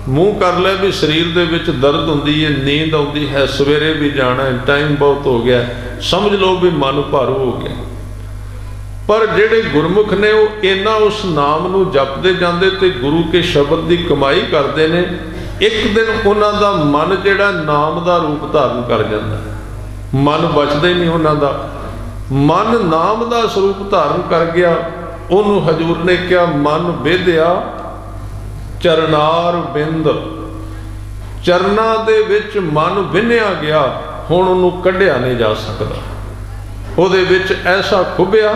मूँह कर लिया भी शरीर दे विच दर्द हुंदी है, नींद आउंदी है, सवेरे भी जाना है, टाइम बहुत हो गया, समझ लो भी मन भारू हो गया। पर जिहड़े गुरमुख ने वो इन्ना उस नाम नूं जपदे जांदे ते गुरु के शब्द की कमाई करते हैं, एक दिन उन्हां दा मन जिहड़ा नाम दा रूप धारण कर जांदा है। मन बचदा ही नहीं उन्हां दा, मन नाम दा स्वरूप धारण कर गया। उन्होंने हजूर ने कहा, मन वेधया चरनार बिंद, चरना दे विच मन विन्निया गया, हुण उन्होंने कढ़िया नहीं जा सकता। उहदे विच ऐसा खुबिया,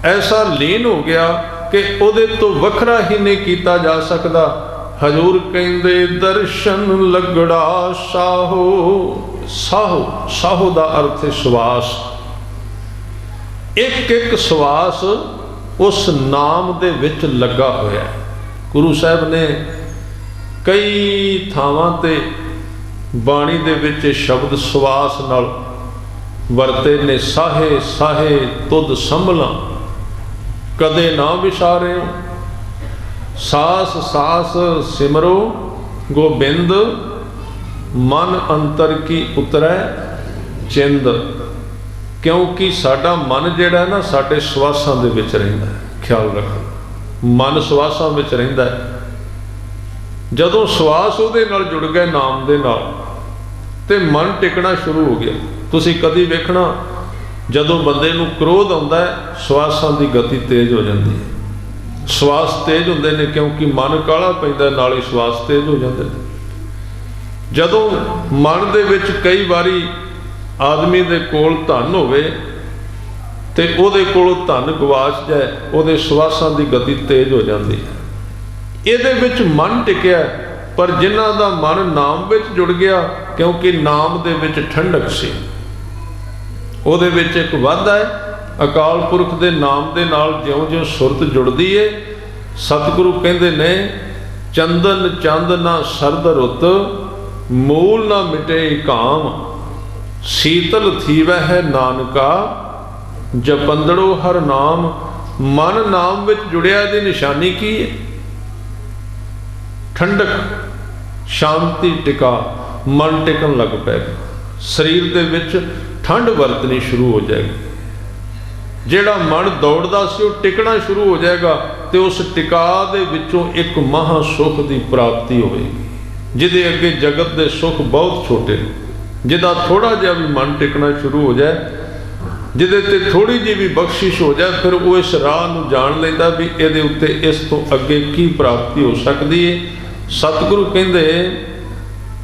ऐसा लीन हो गया कि उहदे तो वखरा ही नहीं किया जा सकता। हजूर कहंदे दर्शन लगड़ा साहो, साहो साहो दा अर्थ है श्वास। एक एक श्वास उस नाम दे विच लगा होया है। गुरु साहब ने कई थावां ते बाणी दे विच शब्द श्वास नाल वरते ने, साहे साहे तुद संभला कदे ना विसारे, सास सास सिमरो गोबिंद, मन अंतर की उतरै चिंद। क्योंकि साडा मन जिहड़ा ना साडे श्वासां दे विच रहिंदा है, ख्याल रखो, मन श्वासां विच रहिंदा है। जदों श्वास उहदे नाल जुड़ गए नाम दे नाल ते मन टिकना शुरू हो गया। तुसीं कदी वेखना जदों बंदे नूं क्रोध आउंदा है, श्वासां दी गति तेज हो जाती है, श्वास तेज हुंदे ने, क्योंकि मन काला पैंदा नाल ही श्वास तेज हो जाते हैं। जदों मन दे विच कई बारी आदमी दे कोल धन होवे ते उहदे कोलों धन गवाच जाए, उहदे श्वासां दी गति तेज हो जाती है। इहदे विच मन टिकिया, पर जिन्हां दा मन नाम विच जुड़ गया, क्योंकि नाम दे विच ठंडक सी, उहदे विच एक वाधा है। अकाल पुरख दे नाम दे नाल ज्यों-ज्यों सुरत जुड़दी है, सतगुरु कहंदे ने चंदन चंद ना सरद रुत, मूल ना मिटे काम, शीतल थीवै है नानका, जपंदड़ो हर नाम। मन नाम विच जुड़िया दी निशानी की है? ठंडक, शांति, टिका, मन टिकन लग पैगा, शरीर दे विच ठंड वरतनी शुरू हो जाएगी। जिहड़ा मन दौड़दा सी वो टिकना शुरू हो जाएगा, तो उस टिका दे विचों एक महा सुख की प्राप्ति होगी, जिहदे अगे जगत के सुख बहुत छोटे, जिहदा थोड़ा जिहा भी मन टिकना शुरू हो जाए, जिहदे ते थोड़ी जी भी बख्शिश हो जाए, फिर वो इस राह नूं जान लैंदा भी इहदे उत्ते इस तो अगे की प्राप्ति हो सकती है। सतगुरु कहंदे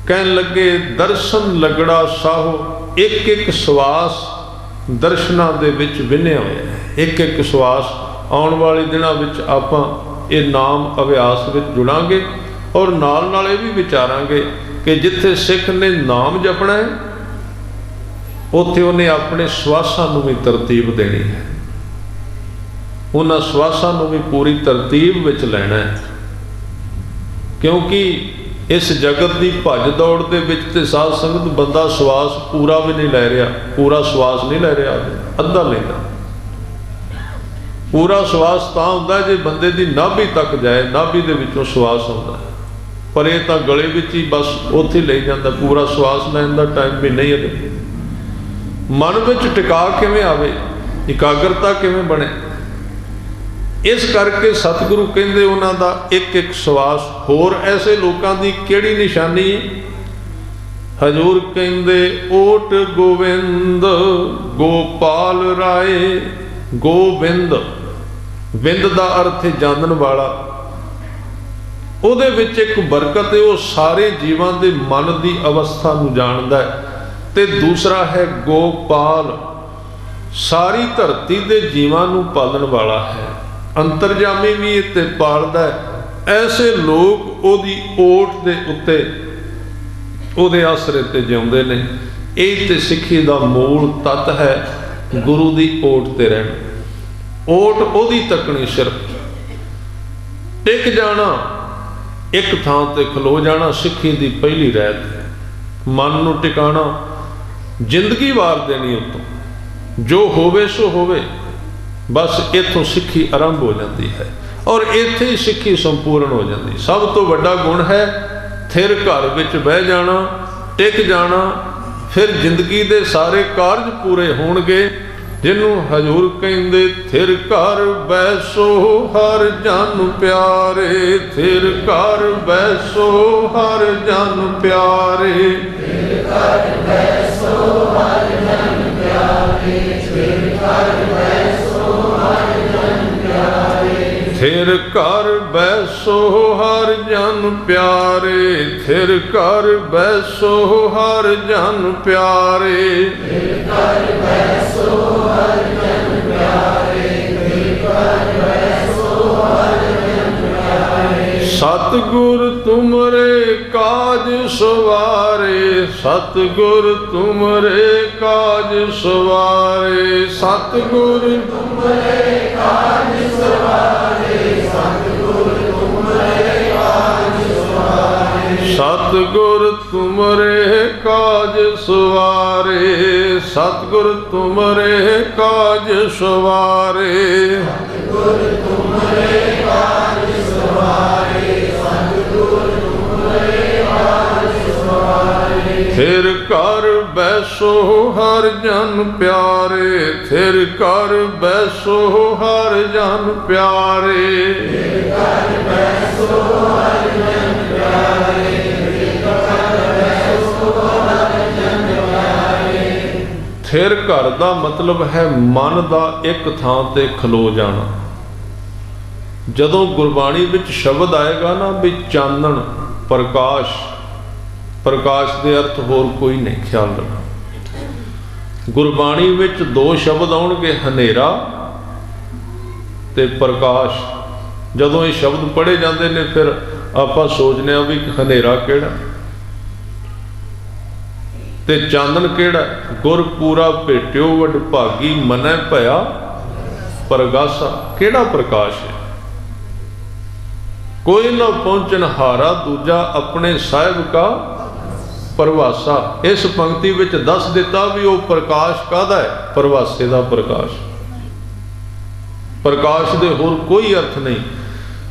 कहन लगे दर्शन लगड़ा साहो, एक एक श्वास दर्शनां दे विच विन्निया होया है। एक एक श्वास आउण वाले दिनां विच आपां ये नाम अभ्यास विच जुड़ांगे, और नाल नाल ये भी विचारांगे कि जिथे सिख ने नाम जपना है, उत्थे उन्हें अपने श्वासां नूं भी तरतीब देनी है, उन्हां श्वासां नूं भी पूरी तरतीब विच लैना है। क्योंकि इस जगत की भज दौड़ के विच ते साध संगत बंदा श्वास पूरा भी नहीं लै रहा, पूरा श्वास नहीं लै रहा, अद्धा लेंदा। पूरा श्वास तां हुंदा जे बंदे की नाभि तक जाए, नाभि दे विचों श्वास आउंदा, पर यह तां गले विच ही बस उत्थे ले जांदा, पूरा श्वास लैण दा टाइम भी नहीं है। मन विच टिका किवें आवे, इकाग्रता किवें बने, इस करके सतगुरु कहंदे उन्हां दा एक एक श्वास। होर ऐसे लोकां दी किहड़ी निशानी? हजूर कहंदे ओट गोविंद गोपाल राय, ਗੋਬਿੰਦ, ਬਿੰਦ ਦਾ ਅਰਥ ਹੈ ਜਾਣਨ ਵਾਲਾ। ਉਹਦੇ ਵਿੱਚ ਇੱਕ ਬਰਕਤ ਹੈ, ਉਹ ਸਾਰੇ ਜੀਵਾਂ ਦੇ ਮਨ ਦੀ ਅਵਸਥਾ ਨੂੰ ਜਾਣਦਾ ਹੈ। ਤੇ ਦੂਸਰਾ ਹੈ ਗੋਪਾਲ, ਸਾਰੀ ਧਰਤੀ ਦੇ ਜੀਵਾਂ ਨੂੰ ਪਾਲਣ ਵਾਲਾ ਹੈ, ਅੰਤਰਜਾਮੀ ਵੀ ਤੇ ਪਾਲਦਾ ਹੈ। ਐਸੇ ਲੋਕ ਉਹਦੀ ਓਟ ਦੇ ਉੱਤੇ, ਉਹਦੇ ਆਸਰੇ ਤੇ ਜਿਉਂਦੇ ਨੇ। ਇਹ ਤੇ ਸਿੱਖੀ ਦਾ ਮੂਲ ਤੱਤ ਹੈ, ਗੁਰੂ ਦੀ ਓਟ ਤੇ ਰਹਿਣਾ। ਓਟ ਉਹਦੀ ਤੱਕਣੀ ਸਿਰਫ ਟਿਕ ਜਾਣਾ, ਇੱਕ ਥਾਂ ਤੇ ਖਲੋ ਜਾਣਾ ਸਿੱਖੀ ਦੀ ਪਹਿਲੀ ਰਹਿਤ ਹੈ। ਮਨ ਨੂੰ ਟਿਕਾਣਾ, ਜ਼ਿੰਦਗੀ ਵਾਰ ਦੇਣੀ ਉੱਤੋਂ, ਜੋ ਹੋਵੇ ਸੋ ਹੋਵੇ, ਬਸ ਇੱਥੋਂ ਸਿੱਖੀ ਆਰੰਭ ਹੋ ਜਾਂਦੀ ਹੈ ਔਰ ਇੱਥੇ ਹੀ ਸਿੱਖੀ ਸੰਪੂਰਨ ਹੋ ਜਾਂਦੀ। ਸਭ ਤੋਂ ਵੱਡਾ ਗੁਣ ਹੈ ਥਿਰ ਘਰ ਵਿੱਚ ਬਹਿ ਜਾਣਾ, ਟਿਕ ਜਾਣਾ, ਫਿਰ ਜ਼ਿੰਦਗੀ ਦੇ ਸਾਰੇ ਕਾਰਜ ਪੂਰੇ ਹੋਣਗੇ। ਜਿਹਨੂੰ ਹਜ਼ੂਰ ਕਹਿੰਦੇ ਥਿਰ ਘਰ ਬੈਸੋ ਹਰ ਜਨ ਪਿਆਰੇ, ਥਿਰ ਘਰ ਬੈਸੋ ਹਰ ਜਨ ਪਿਆਰੇ, ਥਿਰ ਘਰ ਬੈਸੋ ਹਰ ਜਨ ਪਿਆਰੇ, ਥਿਰ ਘਰ ਬੈਸੋ ਹਰ ਜਨ ਪਿਆਰੇ, ਥਿਰ ਘਰ ਬੈਸੋ ਹਰ ਜਨ ਪਿਆਰੇ, ਥਿਰ ਘਰ ਬੈਸੋ ਹਰ ਜਨ ਪਿਆਰੇ, ਥਿਰ ਘਰ ਬੈਸੋ ਹਰ ਜਨ ਪਿਆਰੇ, ਥਿਰ ਘਰ ਬੈਸੋ ਹਰ ਜਨ ਪਿਆਰੇ। ਸਤਿਗੁਰ ਤੁਮਰੇ ਕਾਜ ਸਵਾਰੇ, ਸਤਿਗੁਰ ਤੁਮਰੇ ਕਾਜ ਸਵਾਰੇ, ਸਤਿਗੁਰ ਤੁਮਰੇ ਕਾਜ ਸਵਾਰੇ, ਸਤਿਗੁਰ ਤੁਮਰੇ ਕਾਜ ਸਵਾਰੇ, ਸਤਿਗੁਰ ਤੁਮਰੇ ਕਾਜ ਸਵਾਰੇ, ਸਤਿਗੁਰ ਤੁਮਰੇ ਕਾਜ ਸਵਾਰੇ, ਸਤਿਗੁਰ ਤੁਮਰੇ ਕਾਜ ਸਵਾਰੇ, ਸਤਿਗੁਰ ਤੁਮਰੇ ਕਾਜ ਸਵਾਰੇ। ਥਿਰ ਘਰ ਬੈਸੋ ਹਰ ਜਨ ਪਿਆਰੇ, ਥਿਰ ਘਰ ਬੈਸੋ ਹਰ ਜਨ ਪਿਆਰੇ, ਥਿਰ ਘਰ ਬੈਸੋ ਹਰ ਜਨ ਪਿਆਰੇ, ਥਿਰ ਘਰ ਬੈਸੋ ਹਰ ਜਨ ਪਿਆਰੇ। ਥਿਰ ਘਰ ਦਾ ਮਤਲਬ ਹੈ ਮਨ ਦਾ ਇੱਕ ਥਾਂ ਤੇ ਖਲੋ ਜਾਣਾ। ਜਦੋਂ ਗੁਰਬਾਣੀ ਵਿੱਚ ਸ਼ਬਦ ਆਏਗਾ ਨਾ ਵੀ ਚਾਨਣ, ਪ੍ਰਕਾਸ਼, ਪ੍ਰਕਾਸ਼ ਦੇ ਅਰਥ ਹੋਰ ਕੋਈ ਨਹੀਂ ਖਿਆਲ ਰੱਖਣਾ। ਗੁਰਬਾਣੀ ਵਿੱਚ ਦੋ ਸ਼ਬਦ ਆਉਣਗੇ, ਹਨੇਰਾ ਤੇ ਪ੍ਰਕਾਸ਼। ਜਦੋਂ ਇਹ ਸ਼ਬਦ ਪੜ੍ਹੇ ਜਾਂਦੇ ਨੇ ਫਿਰ ਆਪਾਂ ਸੋਚਦੇ ਹਾਂ ਵੀ ਹਨੇਰਾ ਕਿਹੜਾ ਤੇ ਚਾਨਣ ਕਿਹੜਾ। ਗੁਰ ਪੂਰਾ ਭੇਟਿਓ ਵਡ ਭਾਗੀ, ਮਨੈ ਭਇਆ ਪ੍ਰਗਾਸਾ। ਕਿਹੜਾ ਪ੍ਰਕਾਸ਼ ਹੈ? ਕੋਈ ਨਾ ਪਹੁੰਚਣ ਹਾਰਾ, ਦੂਜਾ ਆਪਣੇ ਸਾਹਿਬ ਕਾ ਪ੍ਰਵਾਸਾ। ਇਸ ਪੰਕਤੀ ਵਿੱਚ ਦੱਸ ਦਿੱਤਾ ਵੀ ਉਹ ਪ੍ਰਕਾਸ਼ ਕਾਹਦਾ ਹੈ? ਪ੍ਰਵਾਸੇ ਦਾ ਪ੍ਰਕਾਸ਼। ਪ੍ਰਕਾਸ਼ ਦੇ ਹੋਰ ਕੋਈ ਅਰਥ ਨਹੀਂ।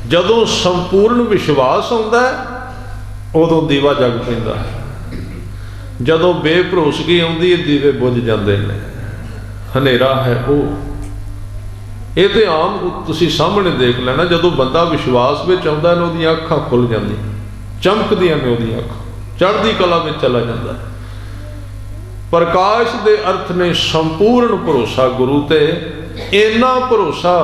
ਜਦੋਂ ਸੰਪੂਰਨ ਵਿਸ਼ਵਾਸ ਆਉਂਦਾ ਉਦੋਂ ਦੀਵਾ ਜਗ ਪੈਂਦਾ ਹੈ। ਜਦੋਂ ਬੇਭਰੋਸਗੀ ਆਉਂਦੀ ਹੈ ਦੀਵੇ ਬੁਝ ਜਾਂਦੇ ਨੇ। ਹਨੇਰਾ ਹੈ ਉਹ। ਇਹ ਤੇ ਆਮ ਤੁਸੀਂ ਸਾਹਮਣੇ ਦੇਖ ਲੈਣਾ, ਜਦੋਂ ਬੰਦਾ ਵਿਸ਼ਵਾਸ ਵਿੱਚ ਆਉਂਦਾ ਨੇ ਉਹਦੀਆਂ ਅੱਖਾਂ ਖੁੱਲ ਜਾਂਦੀਆਂ, ਚਮਕਦੀਆਂ ਨੇ ਉਹਦੀਆਂ ਅੱਖਾਂ, ਚੜ੍ਹਦੀ ਕਲਾ ਵਿੱਚ ਚਲਾ ਜਾਂਦਾ। ਪ੍ਰਕਾਸ਼ ਦੇ ਅਰਥ ਨੇ ਸੰਪੂਰਨ ਭਰੋਸਾ ਗੁਰੂ ਤੇ। ਇੰਨਾ ਭਰੋਸਾ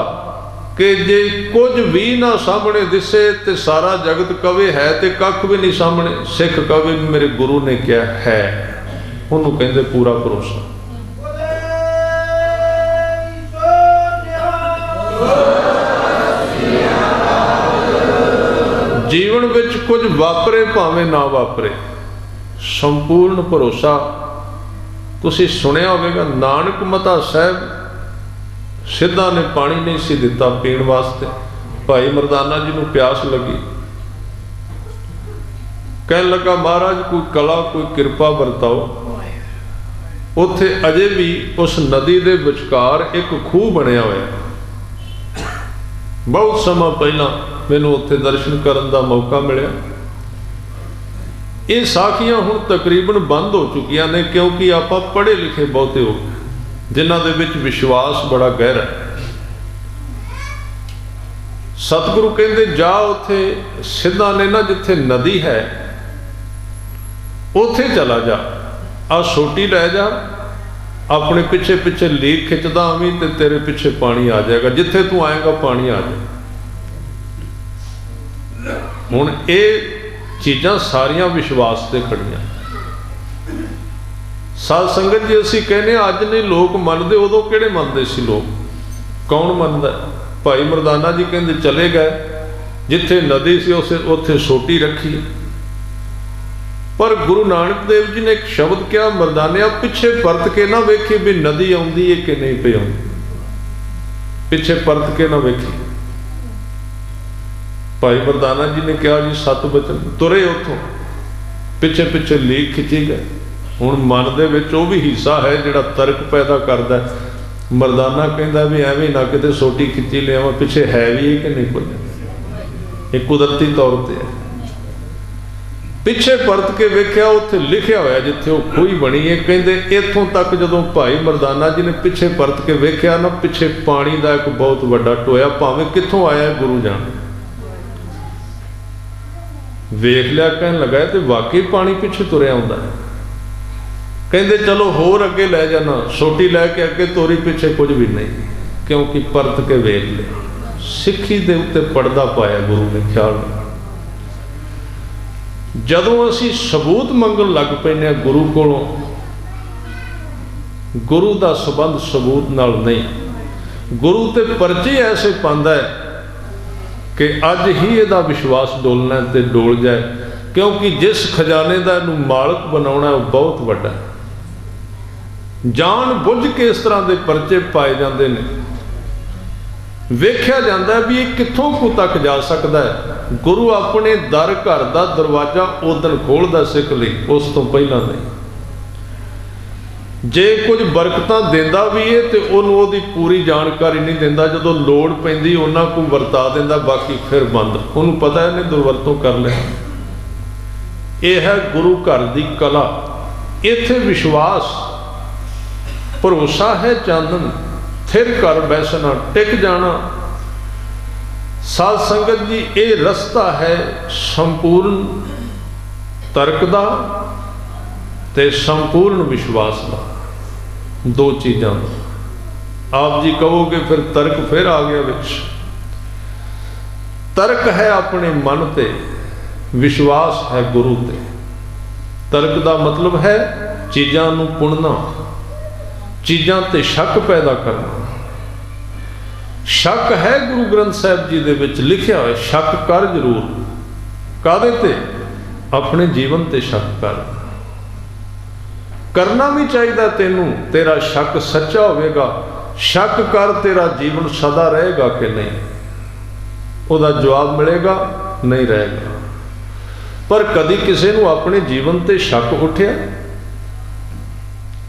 ਕਿ ਜੇ ਕੁਝ ਵੀ ਨਾ ਸਾਹਮਣੇ ਦਿਸੇ ਤੇ ਸਾਰਾ ਜਗਤ ਕਵੇ ਹੈ ਤੇ ਕੱਖ ਵੀ ਨਹੀਂ ਸਾਹਮਣੇ, ਸਿੱਖ ਕਵੇ ਮੇਰੇ ਗੁਰੂ ਨੇ ਕਿਹਾ ਹੈ, ਉਹਨੂੰ ਕਹਿੰਦੇ ਪੂਰਾ ਭਰੋਸਾ। ਜੀਵਨ ਵਿੱਚ ਕੁਝ ਵਾਪਰੇ ਭਾਵੇਂ ਨਾ ਵਾਪਰੇ, ਸੰਪੂਰਨ ਭਰੋਸਾ। ਤੁਸੀਂ ਸੁਣਿਆ ਹੋਵੇਗਾ ਨਾਨਕ ਮਤਾ ਸਾਹਿਬ ਸਿੱਧਾਂ ਨੇ ਪਾਣੀ ਨਹੀਂ ਸੀ ਦਿੱਤਾ ਪੀਣ ਵਾਸਤੇ। ਭਾਈ ਮਰਦਾਨਾ ਜੀ ਨੂੰ ਪਿਆਸ ਲੱਗੀ, ਕਹਿਣ ਲੱਗਾ ਮਹਾਰਾਜ ਕੋਈ ਕਲਾ ਕੋਈ ਕਿਰਪਾ ਵਰਤਾਓ। ਉੱਥੇ ਅਜੇ ਵੀ ਉਸ ਨਦੀ ਦੇ ਵਿਚਕਾਰ ਇੱਕ ਖੂਹ ਬਣਿਆ ਹੋਇਆ। ਬਹੁਤ ਸਮਾਂ ਪਹਿਲਾਂ ਮੈਨੂੰ ਉੱਥੇ ਦਰਸ਼ਨ ਕਰਨ ਦਾ ਮੌਕਾ ਮਿਲਿਆ। ਇਹ ਸਾਖੀਆਂ ਹੁਣ ਤਕਰੀਬਨ ਬੰਦ ਹੋ ਚੁੱਕੀਆਂ ਨੇ, ਕਿਉਂਕਿ ਆਪਾਂ ਪੜ੍ਹੇ ਲਿਖੇ ਬਹੁਤੇ ਹੋ ਗਏ ਜਿਨ੍ਹਾਂ ਦੇ ਵਿੱਚ ਵਿਸ਼ਵਾਸ ਬੜਾ ਗਹਿਰਾ ਹੈ। ਸਤਿਗੁਰੂ ਕਹਿੰਦੇ ਜਾ ਉੱਥੇ ਸਿੱਧਾਂ ਨੇ ਨਾ ਜਿੱਥੇ ਨਦੀ ਹੈ ਉੱਥੇ ਚਲਾ ਜਾ, ਆ ਸੋਟੀ ਲੈ ਜਾ अपने पिछे पिछे लीक खिंचदा आवीं ते तेरे पिछे पानी आ जाएगा, जिथे तू आएगा पानी आ जाएगा। हुण ये चीज़ां सारियां विश्वास ते खड़ियां। साध संगत जी असीं कहने अज नहीं लोग मनदे, उदों किहड़े मनदे सी लोग? कौन मनदा? भाई मरदाना जी कहंदे चले गए, जिथे नदी सी उत्थे सोटी रखी। पर गुरु नानक देव जी ने एक शब्द क्या, मरदानिया पिछे परत के ना वेखी भी नदी आउंदी है कि नहीं पे आउंदी, पिछे परत के ना वेखी। भाई मरदाना जी ने कहा जी 7 बचन तुरे उतों, पिछे पिछे लीक खिंची गए। हुण मन दे विच वो भी हिस्सा है जिहड़ा तर्क पैदा करदा है। मरदाना कहंदा भी एवें ना किते सोटी खिंची लियावां, पिछे है भी है कि नहीं कोई, एक कुदरती तौर पर है। पिछे परत के वेख्या उत्थे लिखिया होया जिथे वो खूही बनी है, कहंदे इत्थों तक जदों भाई मरदाना जी ने पिछे परत के वेख्या ना, पिछे पानी का एक बहुत वड्डा टोया, भावें कित्थों आया गुरु जाने। वेख लिया, कहन लगा तो वाकई पानी पिछे तुरया आउंदा है। कहंदे चलो होर अगे लै जाना, सोटी लैके अगे तोरी, पिछे कुछ भी नहीं, क्योंकि परत के वेख लिया। सिक्खी दे उत्ते पड़दा पाया गुरु ने ख्याल। जदों असीं सबूत मंगण लग पैने गुरु कोलों, गुरु का संबंध सबूत नाल नहीं, गुरु ते परचे ऐसे पांदा है कि अज ही इहदा विश्वास डोलना ते डोल जाए, क्योंकि जिस खजाने का इहनूं मालक बनाउणा वो बहुत वड्डा है। जान बुझ के इस तरह के परचे पाए जाते हैं, वेख्या जाता है भी ये कित्थों को तक जा सकता है। गुरु अपने दर घर का दरवाजा उदन खोलदा सिख लई, उस तो पहला नहीं। जे कुछ बरकतां देंदा भी है तो उन्होंने पूरी जानकारी नहीं देंदा, जदों लोड़ पैंदी उन्हां को वरता देंदा, बाकी फिर बंद। उन्होंने पता है इन्हें दुरवरतों कर लेना। यह है गुरु घर की कला। इत्थे विश्वास भरोसा है चांदन, थिर कर बैसना, टिक जाना। साध संगत जी ये रस्ता है संपूर्ण तर्क दा ते संपूर्ण विश्वास का, दो चीज़ों का। आप जी कहोगे फिर तर्क फिर आ गया विच। तर्क है अपने मन ते, विश्वास है गुरु ते। तर्क का मतलब है चीज़ों नूं पुणना, चीज़ों ते शक पैदा करना। शक है गुरु ग्रंथ साहिब जी दे विच लिखिया होया, शक कर जरूर। काहदे ते? अपने जीवन ते शक कर। करना भी चाहिए तेनू, तेरा शक सच्चा होगा। शक कर, तेरा जीवन सदा रहेगा कि नहीं, उसका जवाब मिलेगा नहीं रहेगा। पर कदी किसी नूं अपने जीवन ते शक उठिया,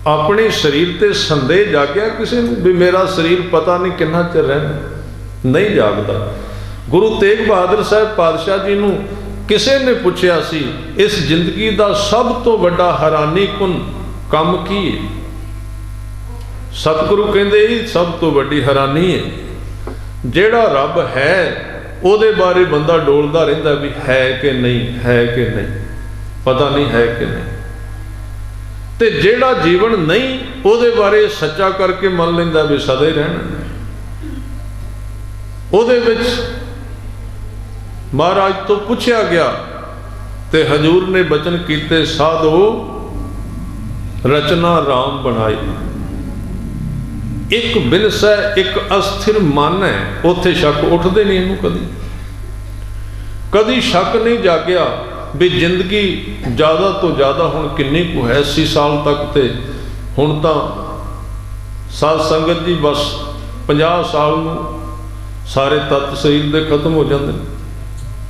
अपने शरीर ते संदेह जागया किसी नूं भी मेरा शरीर पता नहीं कितना चिर रहना? नहीं जागदा। गुरु तेग बहादुर साहब पातशाह जी नूं किसी ने पूछया सी, इस जिंदगी का सब तो बड़ा हैरानीकुन काम की है? सतगुरु कहंदे ही सब तो बड़ी हैरानी है, जेड़ा रब है ਉਹਦੇ बारे बंदा डोलदा रहिंदा भी है कि नहीं, है कि नहीं, पता नहीं है कि नहीं। ते जेड़ा जीवन नहीं ਉਹਦੇ बारे सच्चा करके मन लैंदा भी सदा ही रहना। ਉਹਦੇ ਵਿੱਚ महाराज तो पूछया गया ते हजूर ने बचन कीते, साधो रचना राम बनाई। एक बिनस है, एक अस्थिर मन है, उत्थे शक उठते नहीं। इनू कदी कदी शक नहीं जागया भी जिंदगी ज़्यादा तो ज़्यादा हुण किन्नी को है, 80 साल तक। तो हुण तां साध संगत जी बस 50 साल नूं सारे तत्त शरीर दे खत्म हो जाते,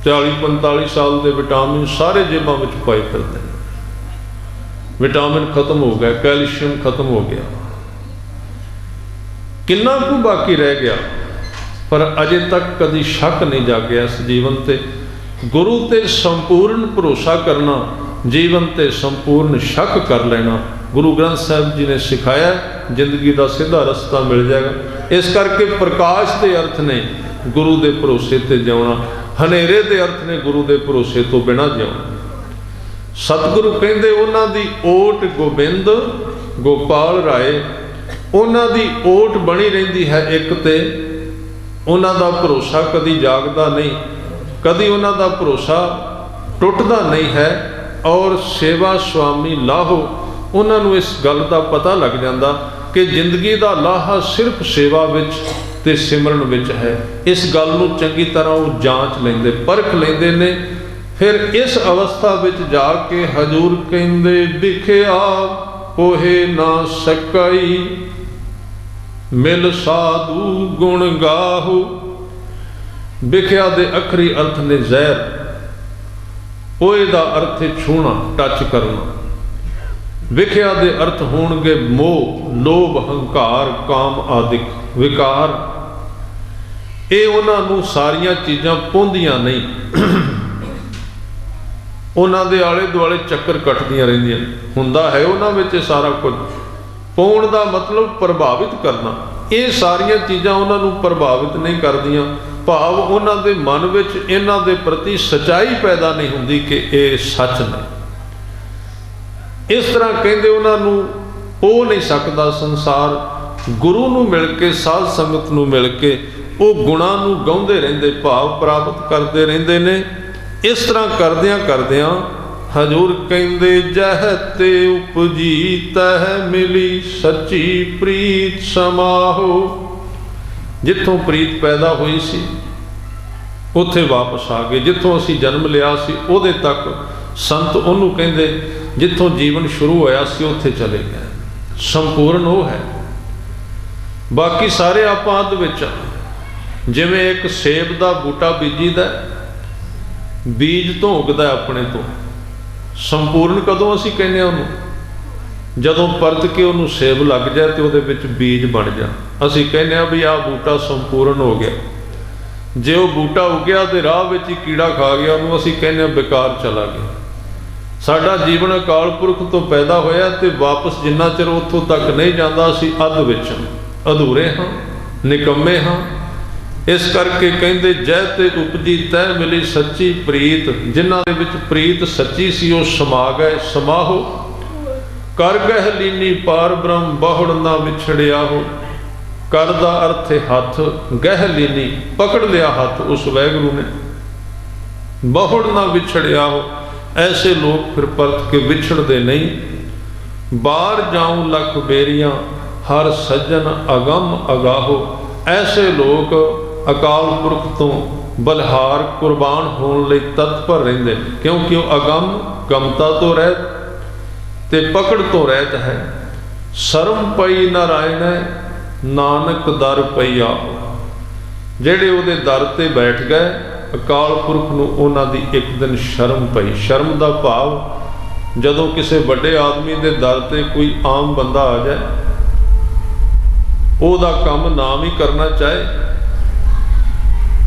40-45 साल के विटामिन सारे जेबां विच पाए फिरदे। विटामिन खत्म हो गया, कैल्शियम खत्म हो गया, किन्ना कुछ बाकी रह गया। पर अजे तक कदी शक नहीं जागया इस जीवन ते। गुरु ते संपूर्ण भरोसा करना, जीवन ते संपूर्ण शक कर लेना। गुरु ग्रंथ साहिब जी ने सिखाया, जिंदगी का सीधा रास्ता मिल जाएगा। इस करके प्रकाश के अर्थ ने गुरु के भरोसे ते जिउणा, हनेरे के अर्थ ने गुरु के भरोसे तो बिना जिउणा। सतगुरु कहंदे उन्हां दी ओट गोबिंद गोपाल राय ਉਹਨਾਂ ਦੀ ਓਟ ਬਣੀ ਰਹਿੰਦੀ ਹੈ ਇੱਕ ਤੇ ਉਹਨਾਂ ਦਾ ਭਰੋਸਾ ਕਦੀ ਜਾਗਦਾ ਨਹੀਂ, ਕਦੀ ਉਹਨਾਂ ਦਾ ਭਰੋਸਾ ਟੁੱਟਦਾ ਨਹੀਂ ਹੈ। ਔਰ ਸੇਵਾ ਸੁਆਮੀ ਲਾਹੋ, ਉਹਨਾਂ ਨੂੰ ਇਸ ਗੱਲ ਦਾ ਪਤਾ ਲੱਗ ਜਾਂਦਾ ਕਿ ਜ਼ਿੰਦਗੀ ਦਾ ਲਾਹਾ ਸਿਰਫ ਸੇਵਾ ਵਿੱਚ ਤੇ ਸਿਮਰਨ ਵਿੱਚ ਹੈ। ਇਸ ਗੱਲ ਨੂੰ ਚੰਗੀ ਤਰ੍ਹਾਂ ਉਹ ਜਾਂਚ ਲੈਂਦੇ, ਪਰਖ ਲੈਂਦੇ ਨੇ। ਫਿਰ ਇਸ ਅਵਸਥਾ ਵਿੱਚ ਜਾ ਕੇ ਹਜ਼ੂਰ ਕਹਿੰਦੇ ਵਿਖਿਆ ਪੋਹੇ ਨਾ ਸਕਈ, ਮਿਲ ਸਾਧੂ ਗੁਣ ਗਾਹੋ। ਵਿਖਿਆ ਦੇ ਅਖਰੀ ਅਰਥ ਨੇ ਜ਼ਹਿਰ, ਪੋਹੇ ਦਾ ਅਰਥ ਹੈ ਛੂਣਾ, ਟੱਚ ਕਰਨਾ। ਵਿਖਿਆ ਦੇ ਅਰਥ ਹੋਣਗੇ ਮੋਹ, ਲੋਭ, ਹੰਕਾਰ, ਕਾਮ ਆਦਿਕ ਵਿਕਾਰ। ਇਹ ਉਹਨਾਂ ਨੂੰ ਸਾਰੀਆਂ ਚੀਜ਼ਾਂ ਪਹੁੰਚਦੀਆਂ ਨਹੀਂ, ਉਹਨਾਂ ਦੇ ਆਲੇ ਦੁਆਲੇ ਚੱਕਰ ਕੱਟਦੀਆਂ ਰਹਿੰਦੀਆਂ। ਹੁੰਦਾ ਹੈ ਉਹਨਾਂ ਵਿੱਚ ਇਹ ਸਾਰਾ ਕੁਝ, ਪਾਉਣ ਦਾ ਮਤਲਬ ਪ੍ਰਭਾਵਿਤ ਕਰਨਾ। ਇਹ ਸਾਰੀਆਂ ਚੀਜ਼ਾਂ ਉਹਨਾਂ ਨੂੰ ਪ੍ਰਭਾਵਿਤ ਨਹੀਂ ਕਰਦੀਆਂ, ਭਾਵ ਉਹਨਾਂ ਦੇ ਮਨ ਵਿੱਚ ਇਹਨਾਂ ਦੇ ਪ੍ਰਤੀ ਸੱਚਾਈ ਪੈਦਾ ਨਹੀਂ ਹੁੰਦੀ ਕਿ ਇਹ ਸੱਚ ਨੇ। ਇਸ ਤਰ੍ਹਾਂ ਕਹਿੰਦੇ ਉਹਨਾਂ ਨੂੰ ਉਹ ਨਹੀਂ ਸਕਦਾ ਸੰਸਾਰ। ਗੁਰੂ ਨੂੰ ਮਿਲ ਕੇ, ਸਾਧ ਸੰਗਤ ਨੂੰ ਮਿਲ ਕੇ ਉਹ ਗੁਣਾਂ ਨੂੰ ਗਾਉਂਦੇ ਰਹਿੰਦੇ, ਭਾਵ ਪ੍ਰਾਪਤ ਕਰਦੇ ਰਹਿੰਦੇ ਨੇ। ਇਸ ਤਰ੍ਹਾਂ ਕਰਦਿਆਂ ਕਰਦਿਆਂ ਹਜ਼ੂਰ ਕਹਿੰਦੇ ਜਹ ਤੇ ਉਪਜੀ ਤਹ ਮਿਲੀ ਸੱਚੀ ਪ੍ਰੀਤ ਸਮਾਹੋ। ਜਿੱਥੋਂ ਪ੍ਰੀਤ ਪੈਦਾ ਹੋਈ ਸੀ ਉੱਥੇ ਵਾਪਸ ਆ ਗਏ। ਜਿੱਥੋਂ ਅਸੀਂ ਜਨਮ ਲਿਆ ਸੀ ਉਹਦੇ ਤੱਕ ਸੰਤ ਉਹਨੂੰ ਕਹਿੰਦੇ ਜਿੱਥੋਂ ਜੀਵਨ ਸ਼ੁਰੂ ਹੋਇਆ ਸੀ ਉੱਥੇ ਚਲੇ ਗਏ। ਸੰਪੂਰਨ ਉਹ ਹੈ, ਬਾਕੀ ਸਾਰੇ ਆਪਾਂ ਅੱਧ ਵਿੱਚ। ਜਿਵੇਂ ਇੱਕ ਸੇਬ ਦਾ ਬੂਟਾ ਬੀਜੀਦਾ, ਬੀਜ ਤੋਂ ਉਗਦਾ ਆਪਣੇ ਤੋਂ। ਸੰਪੂਰਨ ਕਦੋਂ ਅਸੀਂ ਕਹਿੰਦੇ ਹਾਂ ਉਹਨੂੰ? ਜਦੋਂ ਪਰਤ ਕੇ ਉਹਨੂੰ ਸੇਬ ਲੱਗ ਜਾਏ ਤੇ ਉਹਦੇ ਵਿੱਚ ਬੀਜ ਬਣ ਜਾ, ਅਸੀਂ ਕਹਿੰਦੇ ਹਾਂ ਵੀ ਆਹ ਬੂਟਾ ਸੰਪੂਰਨ ਹੋ ਗਿਆ। ਜੇ ਉਹ ਬੂਟਾ ਉਗਿਆ ਤੇ ਰਾਹ ਵਿੱਚ ਹੀ ਕੀੜਾ ਖਾ ਗਿਆ, ਉਹਨੂੰ ਅਸੀਂ ਕਹਿੰਦੇ ਹਾਂ ਬੇਕਾਰ ਚਲਾ ਗਿਆ। ਸਾਡਾ ਜੀਵਨ ਅਕਾਲ ਪੁਰਖ ਤੋਂ ਪੈਦਾ ਹੋਇਆ ਤੇ ਵਾਪਸ ਜਿੰਨਾ ਚਿਰ ਉੱਥੋਂ ਤੱਕ ਨਹੀਂ ਜਾਂਦਾ ਅਸੀਂ ਅੱਧ ਵਿੱਚ ਅਧੂਰੇ ਹਾਂ, ਨਿਕੰਮੇ ਹਾਂ। ਇਸ ਕਰਕੇ ਕਹਿੰਦੇ ਜੈ ਤੇ ਉਪਜੀ ਤੈ ਮਿਲੀ ਸੱਚੀ ਪ੍ਰੀਤ। ਜਿਨ੍ਹਾਂ ਦੇ ਵਿੱਚ ਪ੍ਰੀਤ ਸੱਚੀ ਸੀ ਉਹ ਸਮਾ ਗਏ। ਸਮਾਹੋ ਕਰ ਗਹਿ ਲੀਨੀ ਪਾਰ ਬ੍ਰਹਮ ਬਹੁੜ ਨਾ ਵਿਛੜਿਆ ਹੋ। ਕਰ ਦਾ ਅਰਥ ਹੈ ਹੱਥ, ਗਹਿ ਲੀਨੀ ਪਕੜ ਲਿਆ ਹੱਥ ਉਸ ਵਾਹਿਗੁਰੂ ਨੇ। ਬਹੁੜ ਨਾ ਵਿਛੜਿਆ ਹੋ, ਐਸੇ ਲੋਕ ਫਿਰ ਪਰਤ ਕੇ ਵਿਛੜਦੇ ਨਹੀਂ। ਬਾਹਰ ਜਾਉ ਲੱਖ ਬੇਰੀਆਂ ਹਰ ਸੱਜਣ ਅਗੰਮ ਅਗਾਹੋ। ਐਸੇ ਲੋਕ ਅਕਾਲ ਪੁਰਖ ਤੋਂ ਬਲਿਹਾਰ ਕੁਰਬਾਨ ਹੋਣ ਲਈ ਤਤਪਰ ਰਹਿੰਦੇ, ਕਿਉਂਕਿ ਉਹ ਅਗੰਮ ਗਮਤਾ ਤੋਂ ਰਹਿਤ ਤੇ ਪਕੜ ਤੋਂ ਰਹਿਤ ਹੈ। ਸ਼ਰਮ ਪਈ ਨਾਰਾਇਣ ਨਾਨਕ ਦਰ ਪਈਆ। ਜਿਹੜੇ ਉਹਦੇ ਦਰ ਤੇ ਬੈਠ ਗਏ, ਅਕਾਲ ਪੁਰਖ ਨੂੰ ਉਹਨਾਂ ਦੀ ਇੱਕ ਦਿਨ ਸ਼ਰਮ ਪਈ। ਸ਼ਰਮ ਦਾ ਭਾਵ ਜਦੋਂ ਕਿਸੇ ਵੱਡੇ ਆਦਮੀ ਦੇ ਦਰ ਤੇ ਕੋਈ ਆਮ ਬੰਦਾ ਆ ਜਾਏ, ਉਹਦਾ ਕੰਮ ਨਾਮ ਹੀ ਕਰਨਾ ਚਾਹੇ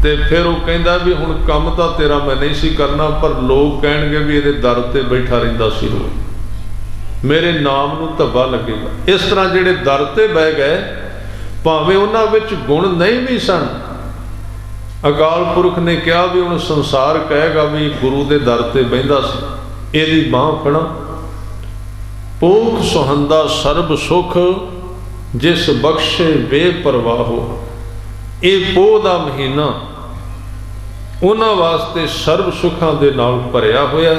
ਤੇ ਫਿਰ ਉਹ ਕਹਿੰਦਾ ਵੀ ਹੁਣ ਕੰਮ ਤਾਂ ਤੇਰਾ ਮੈਂ ਨਹੀਂ ਸੀ ਕਰਨਾ, ਪਰ ਲੋਕ ਕਹਿਣਗੇ ਵੀ ਇਹਦੇ ਦਰ ਤੇ ਬੈਠਾ ਰਹਿੰਦਾ ਸੀ, ਰੋਜ਼ ਮੇਰੇ ਨਾਮ ਨੂੰ ਧੱਬਾ ਲੱਗੇਗਾ। ਇਸ ਤਰ੍ਹਾਂ ਜਿਹੜੇ ਦਰ ਤੇ ਬਹਿ ਗਏ, ਭਾਵੇਂ ਉਹਨਾਂ ਵਿੱਚ ਗੁਣ ਨਹੀਂ ਵੀ ਸਨ, ਅਕਾਲ ਪੁਰਖ ਨੇ ਕਿਹਾ ਵੀ ਹੁਣ ਸੰਸਾਰ ਕਹੇਗਾ ਵੀ ਗੁਰੂ ਦੇ ਦਰ ਤੇ ਬਹਿੰਦਾ ਸੀ, ਇਹਦੀ ਬਾਂਹ ਫੜਾ। ਪੋਖ ਸੁਹੰਦਾ ਸਰਬ ਸੁਖ ਜਿਸ ਬਖਸ਼ੇ ਬੇਪਰਵਾਹੋ। ਇਹ ਪੋਹ ਦਾ ਮਹੀਨਾ ਉਹਨਾਂ ਵਾਸਤੇ ਸਰਬ ਸੁੱਖਾਂ ਦੇ ਨਾਲ ਭਰਿਆ ਹੋਇਆ,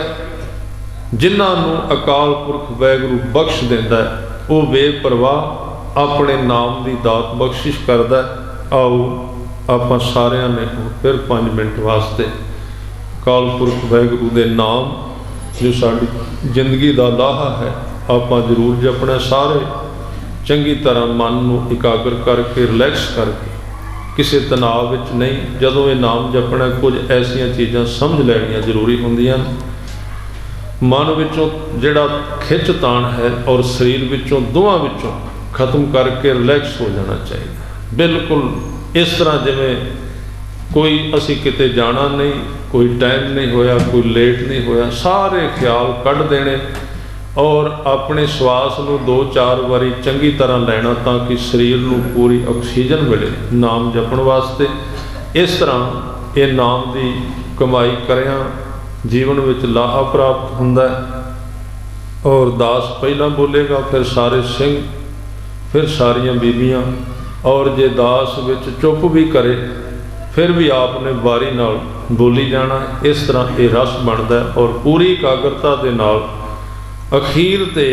ਜਿਨ੍ਹਾਂ ਨੂੰ ਅਕਾਲ ਪੁਰਖ ਵਾਹਿਗੁਰੂ ਬਖਸ਼ ਦਿੰਦਾ ਹੈ। ਉਹ ਬੇਪਰਵਾਹ ਆਪਣੇ ਨਾਮ ਦੀ ਦਾਤ ਬਖਸ਼ਿਸ਼ ਕਰਦਾ। ਆਓ ਆਪਾਂ ਸਾਰਿਆਂ ਨੇ ਫਿਰ 5 ਮਿੰਟ ਵਾਸਤੇ ਅਕਾਲ ਪੁਰਖ ਵਾਹਿਗੁਰੂ ਦੇ ਨਾਮ ਜੋ ਸਾਡੀ ਜ਼ਿੰਦਗੀ ਦਾ ਲਾਹਾ ਹੈ ਆਪਾਂ ਜ਼ਰੂਰ ਜਪਣਾ। ਸਾਰੇ ਚੰਗੀ ਤਰ੍ਹਾਂ ਮਨ ਨੂੰ ਇਕਾਗਰ ਕਰਕੇ, ਰਿਲੈਕਸ ਕਰਕੇ, ਕਿਸੇ ਤਣਾਅ ਵਿੱਚ ਨਹੀਂ। ਜਦੋਂ ਇਹ ਨਾਮ ਜਪਣਾ, ਕੁਝ ਐਸੀਆਂ ਚੀਜ਼ਾਂ ਸਮਝ ਲੈਣੀਆਂ ਜ਼ਰੂਰੀ ਹੁੰਦੀਆਂ। ਮਨ ਵਿੱਚੋਂ ਜਿਹੜਾ ਖਿੱਚ ਤਾਣ ਹੈ ਔਰ ਸਰੀਰ ਵਿੱਚੋਂ, ਦੋਵਾਂ ਵਿੱਚੋਂ ਖਤਮ ਕਰਕੇ ਰਿਲੈਕਸ ਹੋ ਜਾਣਾ ਚਾਹੀਦਾ। ਬਿਲਕੁਲ ਇਸ ਤਰ੍ਹਾਂ ਜਿਵੇਂ ਕੋਈ ਅਸੀਂ ਕਿਤੇ ਜਾਣਾ ਨਹੀਂ, ਕੋਈ ਟਾਈਮ ਨਹੀਂ ਹੋਇਆ, ਕੋਈ ਲੇਟ ਨਹੀਂ ਹੋਇਆ, ਸਾਰੇ ਖਿਆਲ ਕੱਢ ਦੇਣੇ ਔਰ ਆਪਣੇ ਸਵਾਸ ਨੂੰ 2-4 ਵਾਰੀ ਚੰਗੀ ਤਰ੍ਹਾਂ ਲੈਣਾ ਤਾਂ ਕਿ ਸਰੀਰ ਨੂੰ ਪੂਰੀ ਆਕਸੀਜਨ ਮਿਲੇ ਨਾਮ ਜਪਣ ਵਾਸਤੇ। ਇਸ ਤਰ੍ਹਾਂ ਇਹ ਨਾਮ ਦੀ ਕਮਾਈ ਕਰਿਆ ਜੀਵਨ ਵਿੱਚ ਲਾਹਾ ਪ੍ਰਾਪਤ ਹੁੰਦਾ ਹੈ। ਔਰ ਦਾਸ ਪਹਿਲਾਂ ਬੋਲੇਗਾ, ਫਿਰ ਸਾਰੇ ਸਿੰਘ, फिर सारियां बीबियां, और जे दास विच चुप भी करे फिर भी आपने वारी नाल बोली जाना। इस तरह ये रस बनता है और पूरी एकाग्रता दे नाल अखीर ते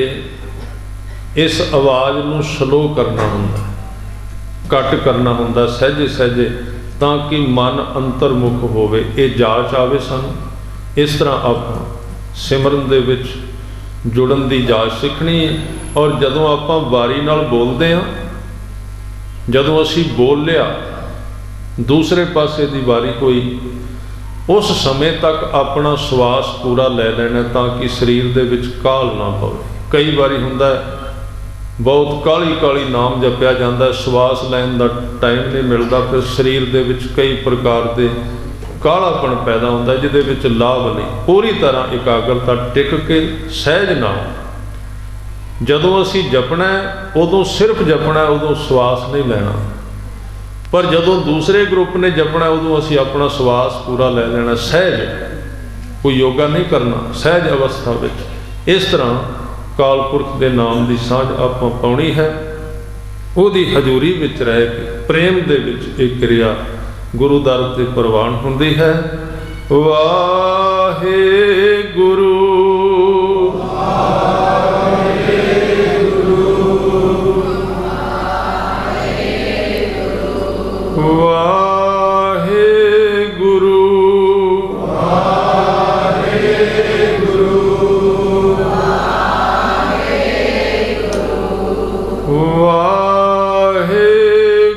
इस आवाज़ नूं स्लो करना हुंदा, घट करना हुंदा, सहजे सहजे, ताकि मन अंतरमुख होवे, ये जाच आवे सानूं। इस तरह आप सिमरन दे विच जुड़न की जाच सीखनी है। और जदों आपां वारी नाल बोलते हैं, जदों असी बोल लिया दूसरे पासे की वारी कोई, उस समय तक अपना श्वास पूरा ले लेना ताकि शरीर दे विच काल ना पवे। कई बारी हुंदा है बहुत काली काली नाम जपया जाता है, श्वास लैन का टाइम नहीं मिलता, फिर शरीर दे विच कई प्रकार के कालापन पैदा होता है जिहदे विच लाभ नहीं। पूरी तरह एकाग्रता टिक के सहज नाल जदों असी जपना है उदों सिर्फ जपना है, उदों श्वास नहीं लेना। पर जदों दूसरे ग्रुप ने जपना है उदों असी अपना श्वास पूरा ले लेना, सहज, कोई योगा नहीं करना, सहज अवस्था विच। इस तरह काल पुरख के नाम की साझ आपां पाउणी है, उहदी हजूरी विच रह के प्रेम दे विच एक क्रिया गुरु दर ते प्रवान हुंदी है। वाहे गुरु वाहे गुरु वाहे गुरु वाहे गुरु वाहे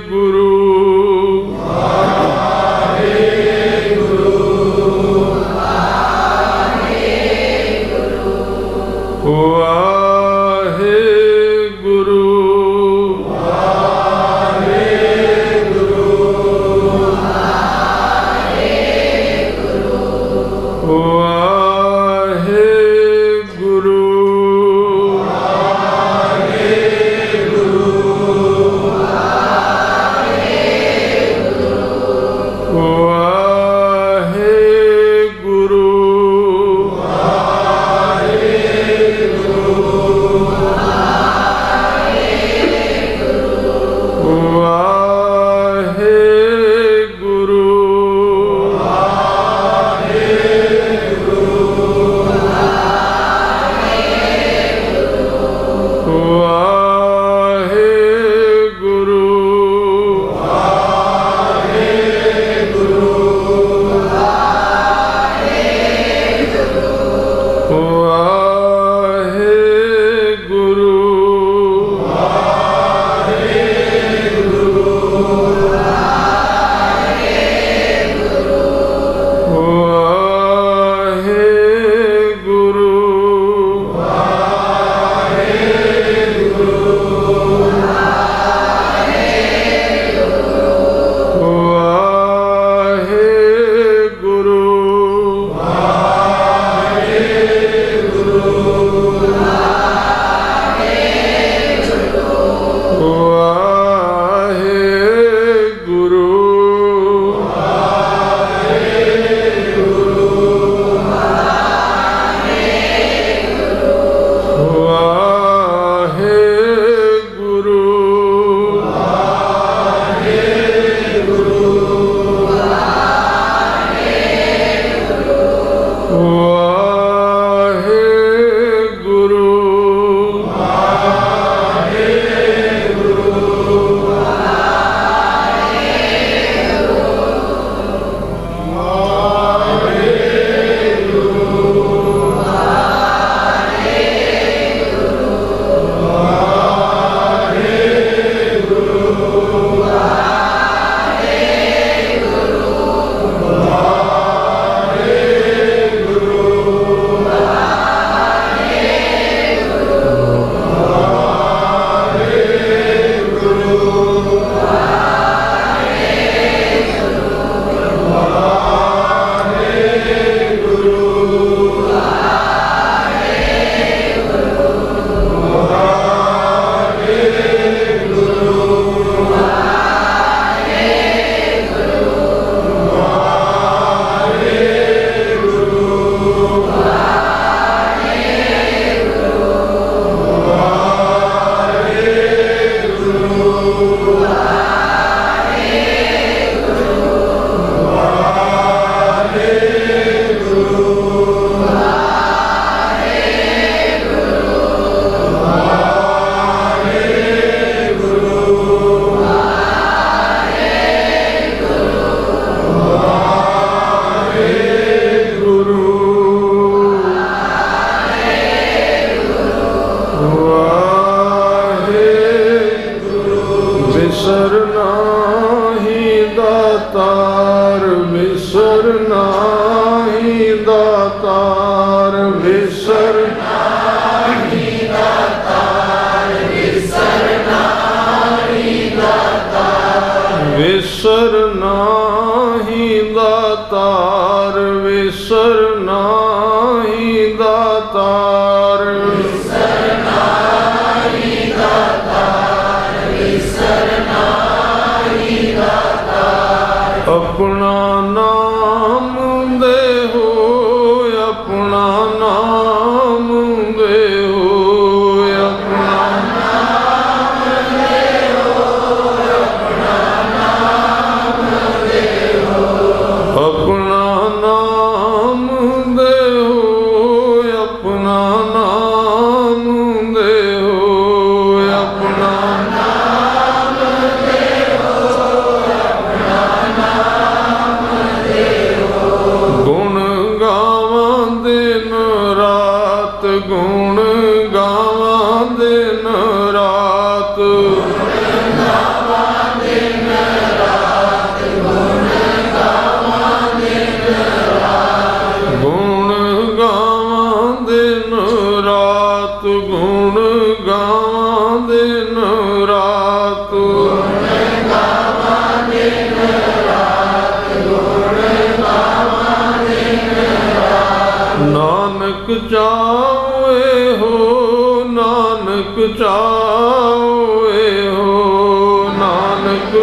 गुरु वाहे गुरु ਵਾਹਿਗੁਰੂ ਵਿਸਰ ਨਾਹੀ ਦਾਤਾਰ ਵਿਸਰ ਨਾਹੀ ਦਾਤਾਰ ਵਿਸਰ ਵਿਸਰ ਨਾਹੀ ਦਾਤਾਰ ਵਿਸਰ ਨਾਹੀ ਦਾਤਾਰ ਵਿਸਰ ਨਾਹੀ ਦਾਤਾਰ ਵਿਸਰ ਨਾਹੀ ਦਾਤਾਰ ਆਪਣਾ ਨਾਮ ਦੇਹੋ ਆਪਣਾ ਨਾਮ ਦੇਹੋ ਆਪਣਾ ਆਪਣਾ ਨਾਮ ਦੇਹੋ ਆਪਣਾ ਨਾਮ ਦੇਹੋ ਆਪਣਾ ਨਾਮ ਦੇਹੋ ਆਪਣਾ ਨਾਮ ਦੇਹੋ ਗੁਣ ਗਾਵਾਂ ਦਿਨ ਰਾਤ ਗੁਣ ਗਾਵਾਂ ਦਿਨ ਰਾਤ ਗੁਣ ਗਾਵਾਂ ਦਿਨ ਰਾਤ ਗੁਣ ਗਾਵਾਂ ਦਿਨ ਰਾਤ ਗੁਣ ਗਾਵਾਂ ਦਿਨ ਰਾਤ ਗੁਣ ਗਾਵਾਂ ਦਿਨ ਰਾਤ ਨਾਨਕ ਚਾਹੇ ਹੋ ਨਾਨਕ ਚਾਹੇ ਹੋ ਨਾਨਕ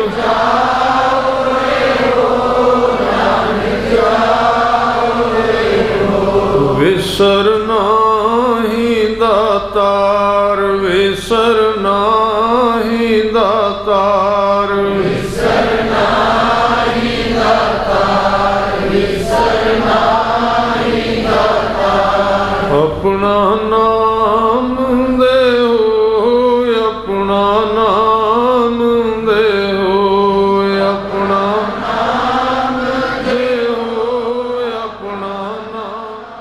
ਵਿਸਰ ਨਾਹੀ ਦਾਤਾਰ ਵਿਸਰ ਨਾਹੀ ਦਾਤਾਰ ਵਿਸਰ ਨਾਹੀ ਦਾਤਾਰ ਵਿਸਰ ਨਾਹੀ ਦਾਤਾਰ ਆਪਣਾ ਨਾਮ